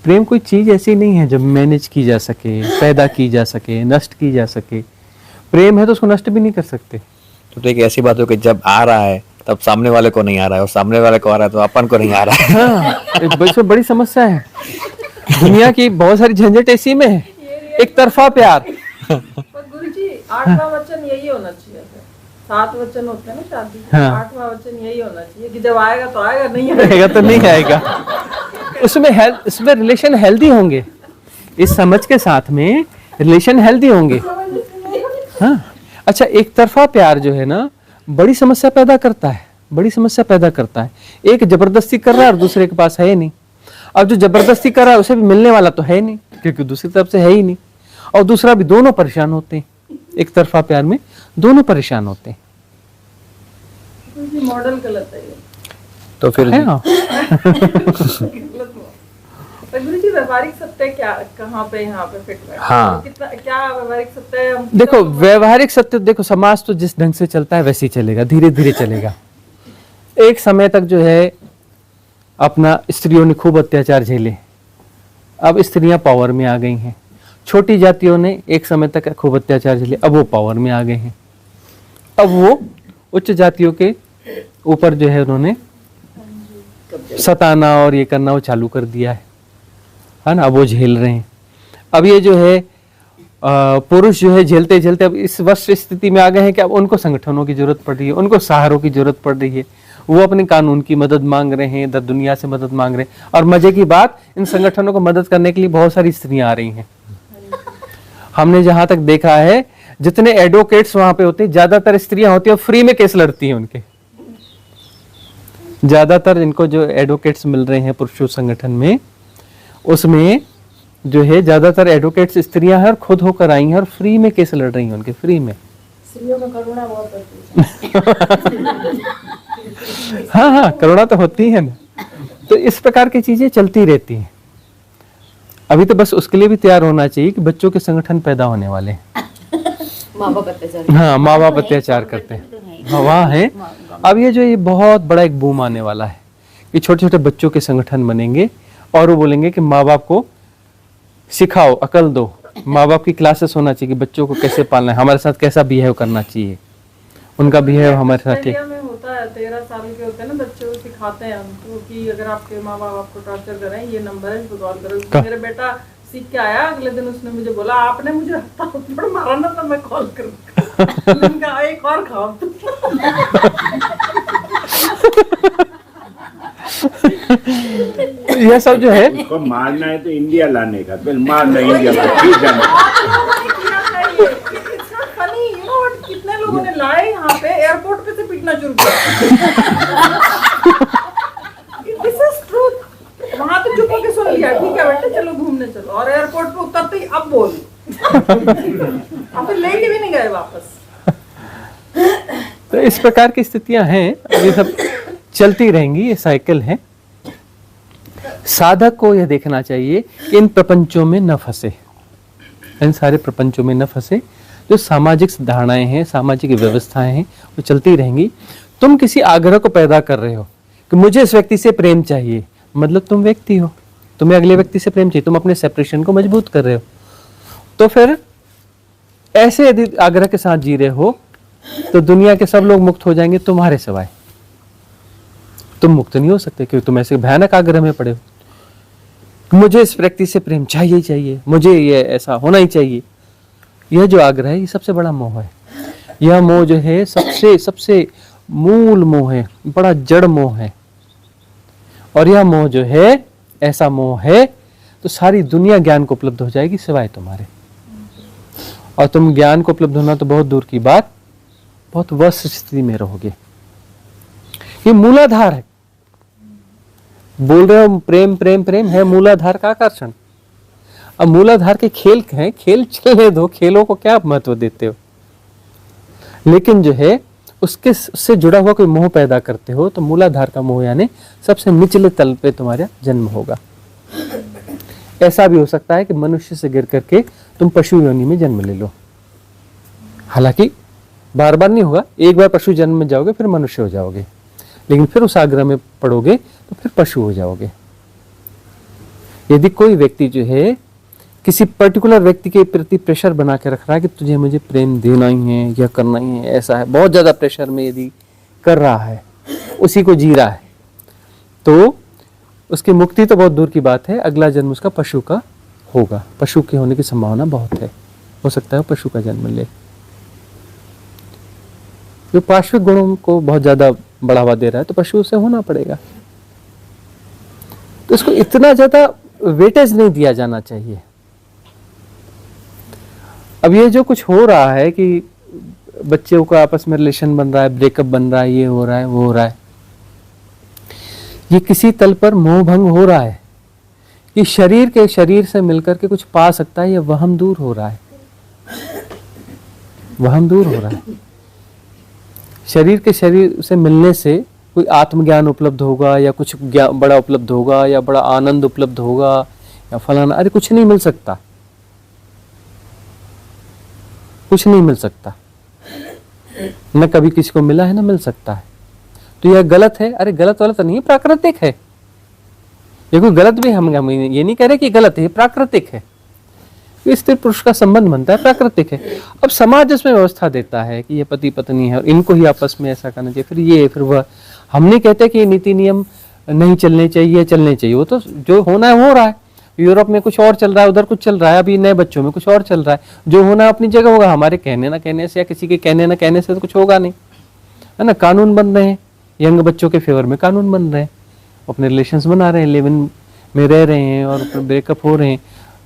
प्रेम कोई चीज ऐसी नहीं है जो मैनेज की जा सके, पैदा की जा सके, नष्ट की जा सके। प्रेम है तो उसको नष्ट भी नहीं कर सकते। तो एक ऐसी बात हो कि जब आ रहा है तब सामने वाले को नहीं आ रहा है, और सामने वाले को आ रहा है तो अपन को नहीं आ रहा है। हाँ, इसमें बड़ी समस्या है। दुनिया की बहुत सारी झंझट इसी में है, एक तरफा प्यार। पर गुरुजी 8वां वचन यही होना चाहिए। 7 वचन होते हैं ना शादी के, हाँ। 8वां वचन यही होना चाहिए कि जब आएगा तो आएगा, नहीं रहेगा तो नहीं आएगा। उसमें रिलेशन हेल्दी होंगे, इस समझ के साथ में रिलेशन हेल्दी होंगे। हाँ, अच्छा, एक तरफा प्यार जो है ना बड़ी समस्या पैदा करता है, बड़ी समस्या पैदा करता है। एक जबरदस्ती कर रहा है और दूसरे के पास है नहीं। अब जो जबरदस्ती कर रहा है उसे भी मिलने वाला तो है नहीं, क्योंकि दूसरी तरफ से है ही नहीं, और दूसरा भी, दोनों परेशान होते हैं। एक तरफा प्यार में दोनों परेशान होते हैं। मॉडल गलत है ये। तो फिर है ना? पर गुरुजी व्यवहारिक सत्य क्या, कहाँ पे यहाँ पे फिट बैठता है? हाँ। कितना क्या व्यवहारिक सत्य है? हम देखो, व्यवहारिक सत्य, देखो समाज तो जिस ढंग से चलता है वैसे ही चलेगा, धीरे धीरे चलेगा। एक समय तक जो है अपना स्त्रियों ने खूब अत्याचार झेले, अब स्त्रियां पावर में आ गई हैं। छोटी जातियों ने एक समय तक खूब अत्याचार झेले, अब वो पावर में आ गए हैं। अब वो उच्च जातियों के ऊपर जो है उन्होंने सताना और ये करना वो चालू कर दिया है ना। अब वो झेल रहे हैं। अब ये जो है पुरुष जो है झेलते झेलते अब इस वश स्थिति में आ गए हैं कि अब उनको संगठनों की जरूरत पड़ रही है, उनको सहारों की जरूरत पड़ रही है। वो अपने कानून की मदद मांग रहे हैं, इधर दुनिया से मदद मांग रहे हैं। और मजे की बात, इन संगठनों को मदद करने के लिए बहुत सारी स्त्रियां आ रही हैं। हमने जहां तक देखा है, जितने एडवोकेट्स वहां पे होते हैं ज्यादातर स्त्रियां होती हैं, फ्री में केस लड़ती हैं उनके। ज्यादातर इनको जो एडवोकेट्स मिल रहे हैं पुरुषों संगठन में, उसमें जो है ज्यादातर एडवोकेट्स स्त्रियां हैं और खुद होकर आई हैं और फ्री में केस लड़ रही हैं उनके, फ्री में। स्त्रियों में करुणा बहुत होती है। हाँ हाँ, करुणा तो होती है ना। तो इस प्रकार की चीजें चलती रहती हैं। अभी तो बस उसके लिए भी तैयार होना चाहिए कि बच्चों के संगठन पैदा होने वाले हैं। माँ बाप अत्याचार हाँ, माँ बाप अत्याचार करते हैं, हाँ वहाँ है। अब ये बहुत बड़ा एक बूम आने वाला है कि छोटे छोटे बच्चों के संगठन बनेंगे और वो बोलेंगे कि माँ बाप को सिखाओ, अकल दो। माँ बाप की क्लासेस होना चाहिए कि बच्चों को कैसे पालना है, हमारे साथ कैसा बिहेव करना चाहिए, उनका बिहेव हमारे साथ इंडिया में होता है 13 साल के होते हैं ना बच्चे, को सिखाते हैं हमको कि अगर आपके माँ बाप आपको टॉर्चर कर रहे हैं, ये नंबर है, इसको कॉल करो। मेरा बेटा सीख के आया, अगले दिन उसने मुझे बोला आपने मुझे थप्पड़ मारा ना तो मैं कॉल करूँगा। मैंने कहा एक और खाओ तुम। यह सब जो है, उसको मारना है तो इंडिया लाने का, फिर मारना इंडिया ला, ठीक है। फनी, यू नो व्हाट, कितने लोगों ने लाए यहाँ पे, एयरपोर्ट पे से पीटना शुरू किया। This is truth. वहाँ तो चुप होके सुन लिया, ठीक है बेटे चलो घूमने चलो, और एयरपोर्ट पे उतरते ही अब बोल। अब फिर लेके भी नहीं गए वापस। तो इस प्रकार की स्थितियां हैं, ये सब चलती रहेंगी, ये साइकिल है। साधक को यह देखना चाहिए कि इन प्रपंचों में न फंसे, इन सारे प्रपंचों में न फंसे। जो सामाजिक धारणाएं हैं, सामाजिक व्यवस्थाएं हैं, वो चलती रहेंगी। तुम किसी आग्रह को पैदा कर रहे हो कि मुझे इस व्यक्ति से प्रेम चाहिए, मतलब तुम व्यक्ति हो, तुम्हें अगले व्यक्ति से प्रेम चाहिए, तुम अपने सेपरेशन को मजबूत कर रहे हो। तो फिर ऐसे यदि आग्रह के साथ जी रहे हो तो दुनिया के सब लोग मुक्त हो जाएंगे तुम्हारे सिवाय, तुम मुक्त नहीं हो सकते, क्योंकि तुम ऐसे भयानक आग्रह में पड़े हो। मुझे इस व्यक्ति से प्रेम चाहिए चाहिए, मुझे ये ऐसा होना ही चाहिए। यह जो आग्रह है, ये सबसे बड़ा मोह है। यह मोह जो है सबसे सबसे मूल मोह है, बड़ा जड़ मोह है। और यह मोह जो है, ऐसा मोह है तो सारी दुनिया ज्ञान को उपलब्ध हो जाएगी सिवाय तुम्हारे। और तुम ज्ञान को उपलब्ध होना तो बहुत दूर की बात, बहुत वर्ष स्थिति में रहोगे। ये मूलाधार है, बोल रहे हो प्रेम प्रेम प्रेम है मूलाधार का आकर्षण। अब मूलाधार के खेल हैं, खेल चलने दो, खेलों को क्या महत्व देते हो। लेकिन जो है उससे जुड़ा हुआ कोई मोह पैदा करते हो तो मूलाधार का मोह यानी सबसे निचले तल पे तुम्हारा जन्म होगा। ऐसा भी हो सकता है कि मनुष्य से गिर करके तुम पशु योनि में जन्म ले लो। हालांकि बार बार नहीं होगा, एक बार पशु जन्म में जाओगे फिर मनुष्य हो जाओगे, लेकिन फिर उस आग्रह में पड़ोगे तो फिर पशु हो जाओगे। यदि कोई व्यक्ति जो है किसी पर्टिकुलर व्यक्ति के प्रति प्रेशर बना के रख रहा है कि तुझे मुझे प्रेम देना ही है या करना ही है, ऐसा है, बहुत ज्यादा प्रेशर में यदि कर रहा है, उसी को जी रहा है, तो उसकी मुक्ति तो बहुत दूर की बात है, अगला जन्म उसका पशु का होगा। पशु के होने की संभावना बहुत है, हो सकता है पशु का जन्म ले। जो पार्श्विक गुणों को बहुत ज्यादा बढ़ावा दे रहा है तो पशु से होना पड़ेगा। तो इसको इतना ज्यादा वेटेज नहीं दिया जाना चाहिए। अब ये जो कुछ हो रहा है कि बच्चों का आपस में रिलेशन बन रहा है, ब्रेकअप बन रहा है, ये हो रहा है, वो हो रहा है, ये किसी तल पर मोह भंग हो रहा है कि शरीर के शरीर से मिलकर के कुछ पा सकता है, ये वहम दूर हो रहा है, वहम दूर हो रहा है। शरीर के शरीर से मिलने से कोई आत्मज्ञान उपलब्ध होगा या कुछ बड़ा उपलब्ध होगा या बड़ा आनंद उपलब्ध होगा या फलाना, अरे कुछ नहीं मिल सकता, कुछ नहीं मिल सकता। न कभी किसी को मिला है, न मिल सकता है। तो यह गलत है। अरे गलत वाला तो नहीं, प्राकृतिक है। ये कोई गलत भी हम ये नहीं कह रहे कि गलत है, प्राकृतिक है। स्त्री पुरुष का संबंध बनता है, प्राकृतिक है। अब समाज इसमें व्यवस्था देता है कि ये पति पत्नी है और इनको ही आपस में ऐसा करना चाहिए, फिर ये फिर वह। हम नहीं कहते कि ये नीति नियम नहीं चलने चाहिए, चलने चाहिए, वो तो जो होना है हो रहा है। यूरोप में कुछ और चल रहा है, उधर कुछ चल रहा है, अभी नए बच्चों में कुछ और चल रहा है। जो होना अपनी जगह होगा, हमारे कहने ना कहने से या किसी के कहने ना कहने से तो कुछ होगा नहीं, है ना। कानून बन रहे हैं, यंग बच्चों के फेवर में कानून बन रहे हैं, अपने रिलेशंस बना रहे हैं, लिव इन में रह रहे हैं और ब्रेकअप हो रहे हैं,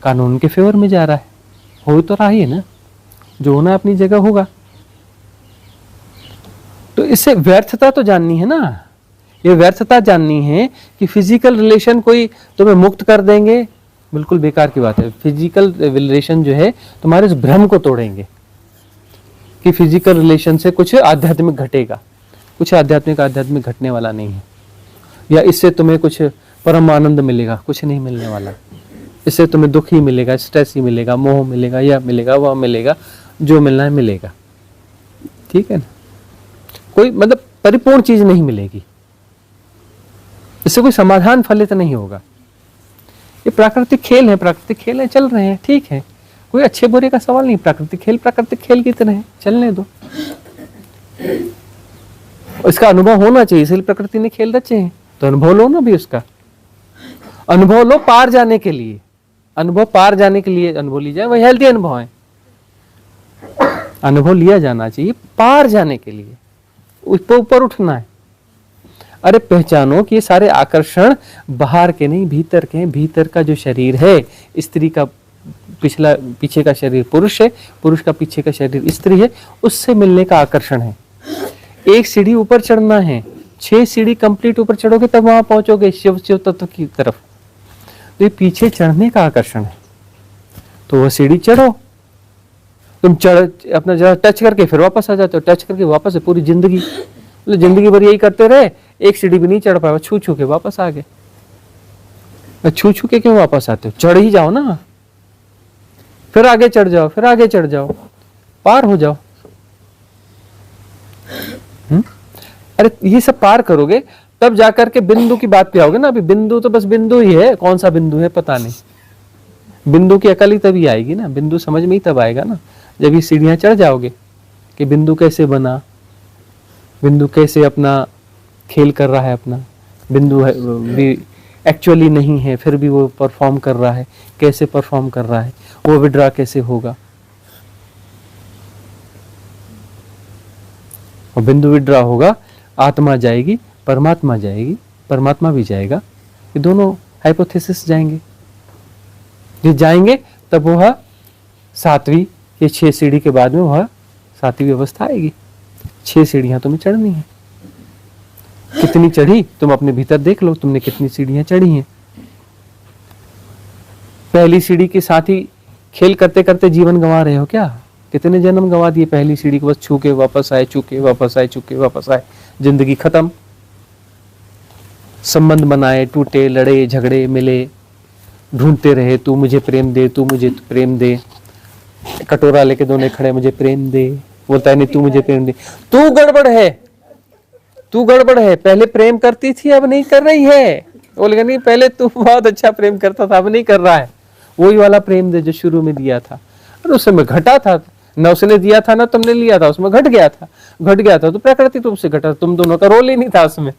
कानून के फेवर में जा रहा है। हो तो रहा ही है ना, जो होना अपनी जगह होगा। तो इससे व्यर्थता तो जाननी है ना, ये व्यर्थता जाननी है कि फिजिकल रिलेशन कोई तुम्हें मुक्त कर देंगे, बिल्कुल बेकार की बात है। फिजिकल रिलेशन जो है तुम्हारे इस भ्रम को तोड़ेंगे कि फिजिकल रिलेशन से कुछ आध्यात्मिक घटेगा। कुछ आध्यात्मिक घटने वाला नहीं है, या इससे तुम्हें कुछ परम आनंद मिलेगा, कुछ नहीं मिलने वाला। इससे तुम्हें दुख ही मिलेगा, स्ट्रेस ही मिलेगा, मोह मिलेगा, यह मिलेगा, वह मिलेगा, जो मिलना है मिलेगा, ठीक है ना। कोई मतलब परिपूर्ण चीज नहीं मिलेगी, इससे कोई समाधान फलित नहीं होगा। ये प्राकृतिक खेल है, प्राकृतिक खेल है, चल रहे हैं, ठीक है, कोई अच्छे बुरे का सवाल नहीं। प्राकृतिक खेल की तरह है, चलने दो। इसका अनुभव होना चाहिए, इसलिए प्रकृति ने खेल रचे हैं, तो अनुभव लो ना भी उसका। अनुभव लो पार जाने के लिए, अनुभव पार जाने के लिए अनुभव ली जाए, वही हेल्थी अनुभव है। अनुभव लिया जाना चाहिए पार जाने के लिए, उस पर ऊपर उठना है। अरे पहचानो कि ये सारे आकर्षण बाहर के नहीं भीतर के हैं। भीतर का जो शरीर है, स्त्री का पीछे का शरीर पुरुष है, पुरुष का पीछे का शरीर स्त्री है, उससे मिलने का आकर्षण है। एक सीढ़ी ऊपर चढ़ना है, 6 सीढ़ी कंप्लीट ऊपर चढ़ोगे तब वहां पहुंचोगे शिव तत्व की तरफ। तो ये पीछे चढ़ने का आकर्षण है, तो वह सीढ़ी चढ़ो। तुम चढ़ अपना जरा टच करके फिर वापस आ जाते हो, टच करके वापस है पूरी जिंदगी, मतलब जिंदगी भर यही करते रहे, एक सीढ़ी भी नहीं चढ़ पाए, छू छू के वापस आ गए। छू छू के क्यों वापस आते हो? चढ़ ही जाओ ना, फिर आगे चढ़ जाओ, फिर आगे चढ़ जाओ, पार हो जाओ। अरे ये सब पार करोगे तब जाकर के बिंदु की बात पे आओगे ना। अभी बिंदु तो बस बिंदु ही है, कौन सा बिंदु है पता नहीं। बिंदु की अकल ही तभी आएगी ना, बिंदु समझ में ही तब आएगा ना जब ये सीढ़ियां चढ़ जाओगे कि बिंदु कैसे बना, बिंदु कैसे अपना खेल कर रहा है, अपना बिंदु है भी एक्चुअली नहीं है, फिर भी वो परफॉर्म कर रहा है, कैसे परफॉर्म कर रहा है, वो विड्रा कैसे होगा। और बिंदु विड्रा होगा, आत्मा जाएगी, परमात्मा जाएगी, परमात्मा भी जाएगा, ये दोनों हाइपोथेसिस जाएंगे। ये जाएंगे तब वह 7वीं ये 6 सीढ़ी के बाद में वह 7वीं अवस्था आएगी। 6 सीढ़ियां तुम्हें चढ़नी है। कितनी चढ़ी तुम अपने भीतर देख लो, तुमने कितनी सीढ़ियां चढ़ी हैं। पहली सीढ़ी के साथ ही खेल करते करते जीवन गंवा रहे हो क्या? कितने जन्म गंवा दिए पहली सीढ़ी को बस छू के वापस आए, छू के वापस आए, छू के वापस आए, जिंदगी खत्म। संबंध बनाए, टूटे, लड़े, झगड़े, मिले, ढूंढते रहे, तू मुझे प्रेम दे, तू मुझे प्रेम दे, कटोरा लेके दोनों खड़े, मुझे प्रेम दे, बोलता है नहीं तू मुझे प्रेम दे। तू गड़बड़ है, तू गड़बड़ है, पहले प्रेम करती थी अब नहीं कर रही है। बोलेगा नहीं पहले तू बहुत अच्छा प्रेम करता था अब नहीं कर रहा है। वही वाला प्रेम दे जो शुरू में दिया था, और उसमें घटा था न, उसने दिया था ना तुमने लिया था, उसमें घट गया था, घट गया था तो प्रकृति तुमसे घटा, तुम दोनों का रोल ही नहीं था उसमें।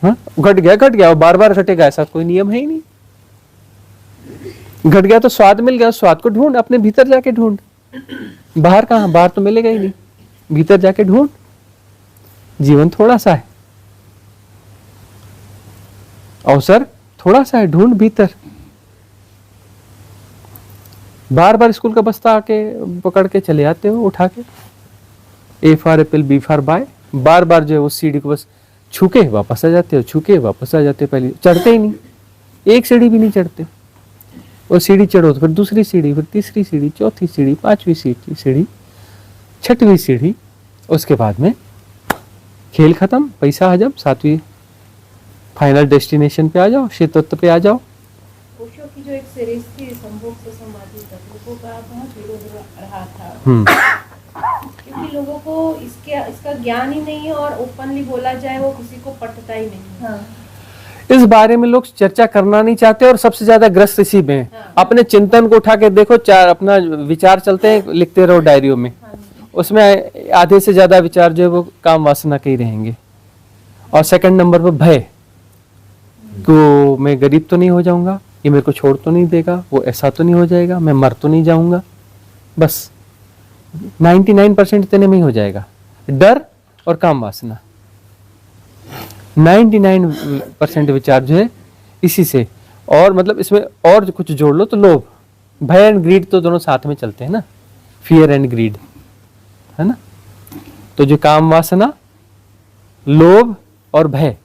घट गया, बार बार घटेगा ऐसा कोई नियम है ही नहीं। घट गया तो स्वाद मिल गया, स्वाद को ढूंढ, अपने भीतर जाके ढूंढ। बाहर कहां, बाहर तो मिलेगा ही नहीं, भीतर जाके ढूंढ। जीवन थोड़ा सा है, अवसर थोड़ा सा है, ढूंढ भीतर। बार बार स्कूल का बस्ता आके पकड़ के चले आते हो उठा के, A for apple, B for bye, बार बार जो है उस सीढ़ी को बस छू के वापस आ जाते हो, छू के वापस आ जाते हो, पहले चढ़ते ही नहीं, एक सीढ़ी भी नहीं चढ़ते। और सीढ़ी चढ़ो तो फिर दूसरी सीढ़ी, फिर तीसरी सीढ़ी, चौथी सीढ़ी, 5वीं सीढ़ी, 6वीं सीढ़ी, उसके बाद में खेल खत्म, पैसा हजम, 7वीं फाइनल डेस्टिनेशन पे आ जाओ, शिव तत्व पे आ जाओ। ओशो की जो एक सीरीज थी संभोग से समाधि तक, लोगों का बहुत विरोध रहा था क्योंकि लोगों को इसका ज्ञान ही नहीं है, और ओपनली बोला जाए वो किसी को पटता ही नहीं। हाँ। इस बारे में लोग चर्चा करना नहीं चाहते, और सबसे ज्यादा ग्रस्त इसी में। हाँ। अपने चिंतन को उठा के देखो, अपना विचार चलते हैं, लिखते रहो डायरियों में। हाँ। उसमें आधे से ज्यादा विचार जो है वो काम वासना के ही रहेंगे। और सेकंड नंबर पर भय, तो मैं गरीब तो नहीं हो जाऊंगा, ये मेरे को छोड़ तो नहीं देगा, वो ऐसा तो नहीं हो जाएगा, मैं मर तो नहीं जाऊंगा। बस 99% इतने में ही हो जाएगा, डर और काम वासना। 99% विचार जो है इसी से। और मतलब इसमें और कुछ जोड़ लो तो लोभ, भय एंड ग्रीड तो दोनों साथ में चलते हैं ना, फियर एंड ग्रीड, है ना। तो जो काम वासना, लोभ और भय,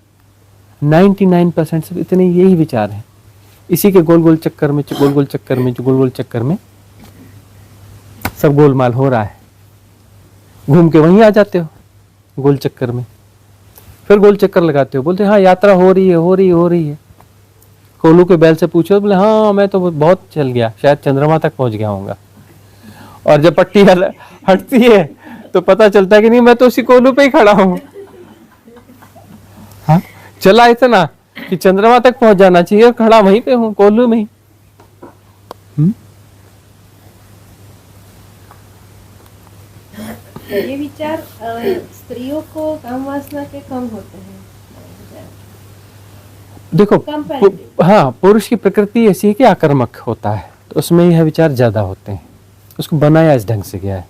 99% से इतने यही विचार हैं। इसी के गोल गोल चक्कर में सब गोलमाल हो रहा है। घूम के वहीं आ जाते हो गोल चक्कर में, फिर गोल चक्कर लगाते हो, बोलते हाँ यात्रा हो रही है। कोलू के बैल से पूछो, बोले हाँ मैं तो बहुत चल गया, शायद चंद्रमा तक पहुंच गया होऊंगा। और जब पट्टी हटती है तो पता चलता है कि नहीं, मैं तो उसी कोलू पे ही खड़ा हूं। हाँ, चला इतना कि चंद्रमा तक पहुंच जाना चाहिए और खड़ा वहीं पे हूं, कोल्हू में ही। ये विचार स्त्रियों को काम वासना के कम होते हैं। देखो Comparative. हाँ, पुरुष की प्रकृति ऐसी है कि आक्रामक होता है, तो उसमें यह विचार ज्यादा होते हैं, उसको बनाया इस ढंग से गया है।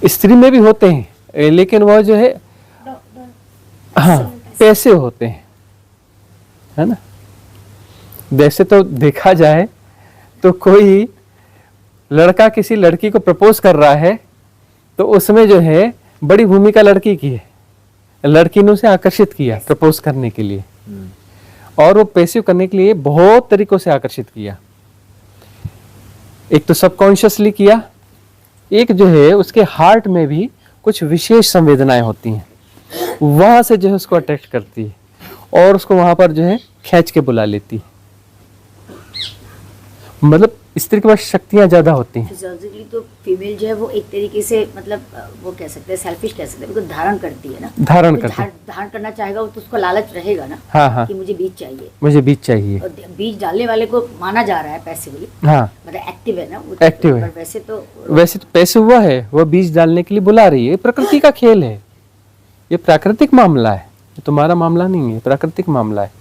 स्त्री में भी होते हैं, लेकिन वह जो है हाँ पैसे होते हैं, है ना। वैसे तो देखा जाए तो कोई लड़का किसी लड़की को प्रपोज कर रहा है तो उसमें जो है बड़ी भूमिका लड़की की है। लड़की ने उसे आकर्षित किया प्रपोज करने के लिए, और वो पैसिव करने के लिए बहुत तरीकों से आकर्षित किया। एक तो सबकॉन्शियसली किया, एक जो है उसके हार्ट में भी कुछ विशेष संवेदनाएं होती हैं, वहां से जो है उसको अट्रैक्ट करती है और उसको वहां पर जो है खींच के बुला लेती है। मतलब स्त्री के पास शक्तियां ज्यादा होती हैं। फिजियोलॉजिकली तो फीमेल जो है वो एक तरीके से मतलब वो कह सकते हैं सेल्फिश कह सकते हैं, बिल्कुल धारण करती है ना, धारण करती है। धारण करना चाहेगा वो तो उसको लालच रहेगा ना। हाँ हाँ, कि मुझे बीज चाहिए, मुझे बीज चाहिए। और बीज डालने वाले को माना जा रहा है पैसिवली, हाँ मतलब एक्टिव है ना वो, एक्टिव है। पर वैसे तो पैसे हुआ है, वह बीज डालने के लिए बुला रही है। प्रकृति का खेल है, ये प्राकृतिक मामला है, ये तुम्हारा मामला नहीं है, प्राकृतिक मामला है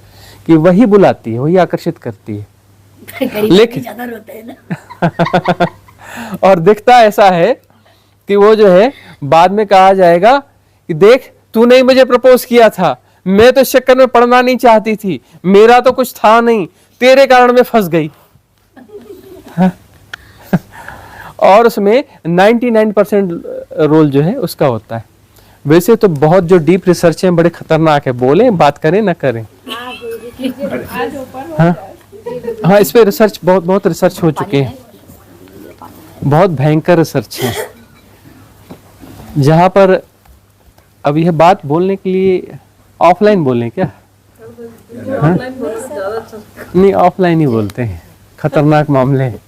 कि वही बुलाती है, वही आकर्षित करती है। लेकिन ज्यादा रोते हैं ना। और दिखता ऐसा है कि वो जो है बाद में कहा जाएगा कि देख तूने ही मुझे प्रपोज किया था, मैं तो इस चक्कर में पड़ना नहीं चाहती थी, मेरा तो कुछ था नहीं, तेरे कारण मैं फंस गई। और उसमें 99% रोल जो है उसका होता है। वैसे तो बहुत जो डीप रिसर्च है बड़े खतरनाक है, बोले बात करें ना करें। हाँ हाँ, इस पे रिसर्च बहुत रिसर्च हो चुके हैं, बहुत भयंकर रिसर्च है, जहां पर अब यह बात बोलने के लिए ऑफलाइन बोलें क्या? हाँ? नहीं, ऑफलाइन ही बोलते हैं, खतरनाक मामले हैं।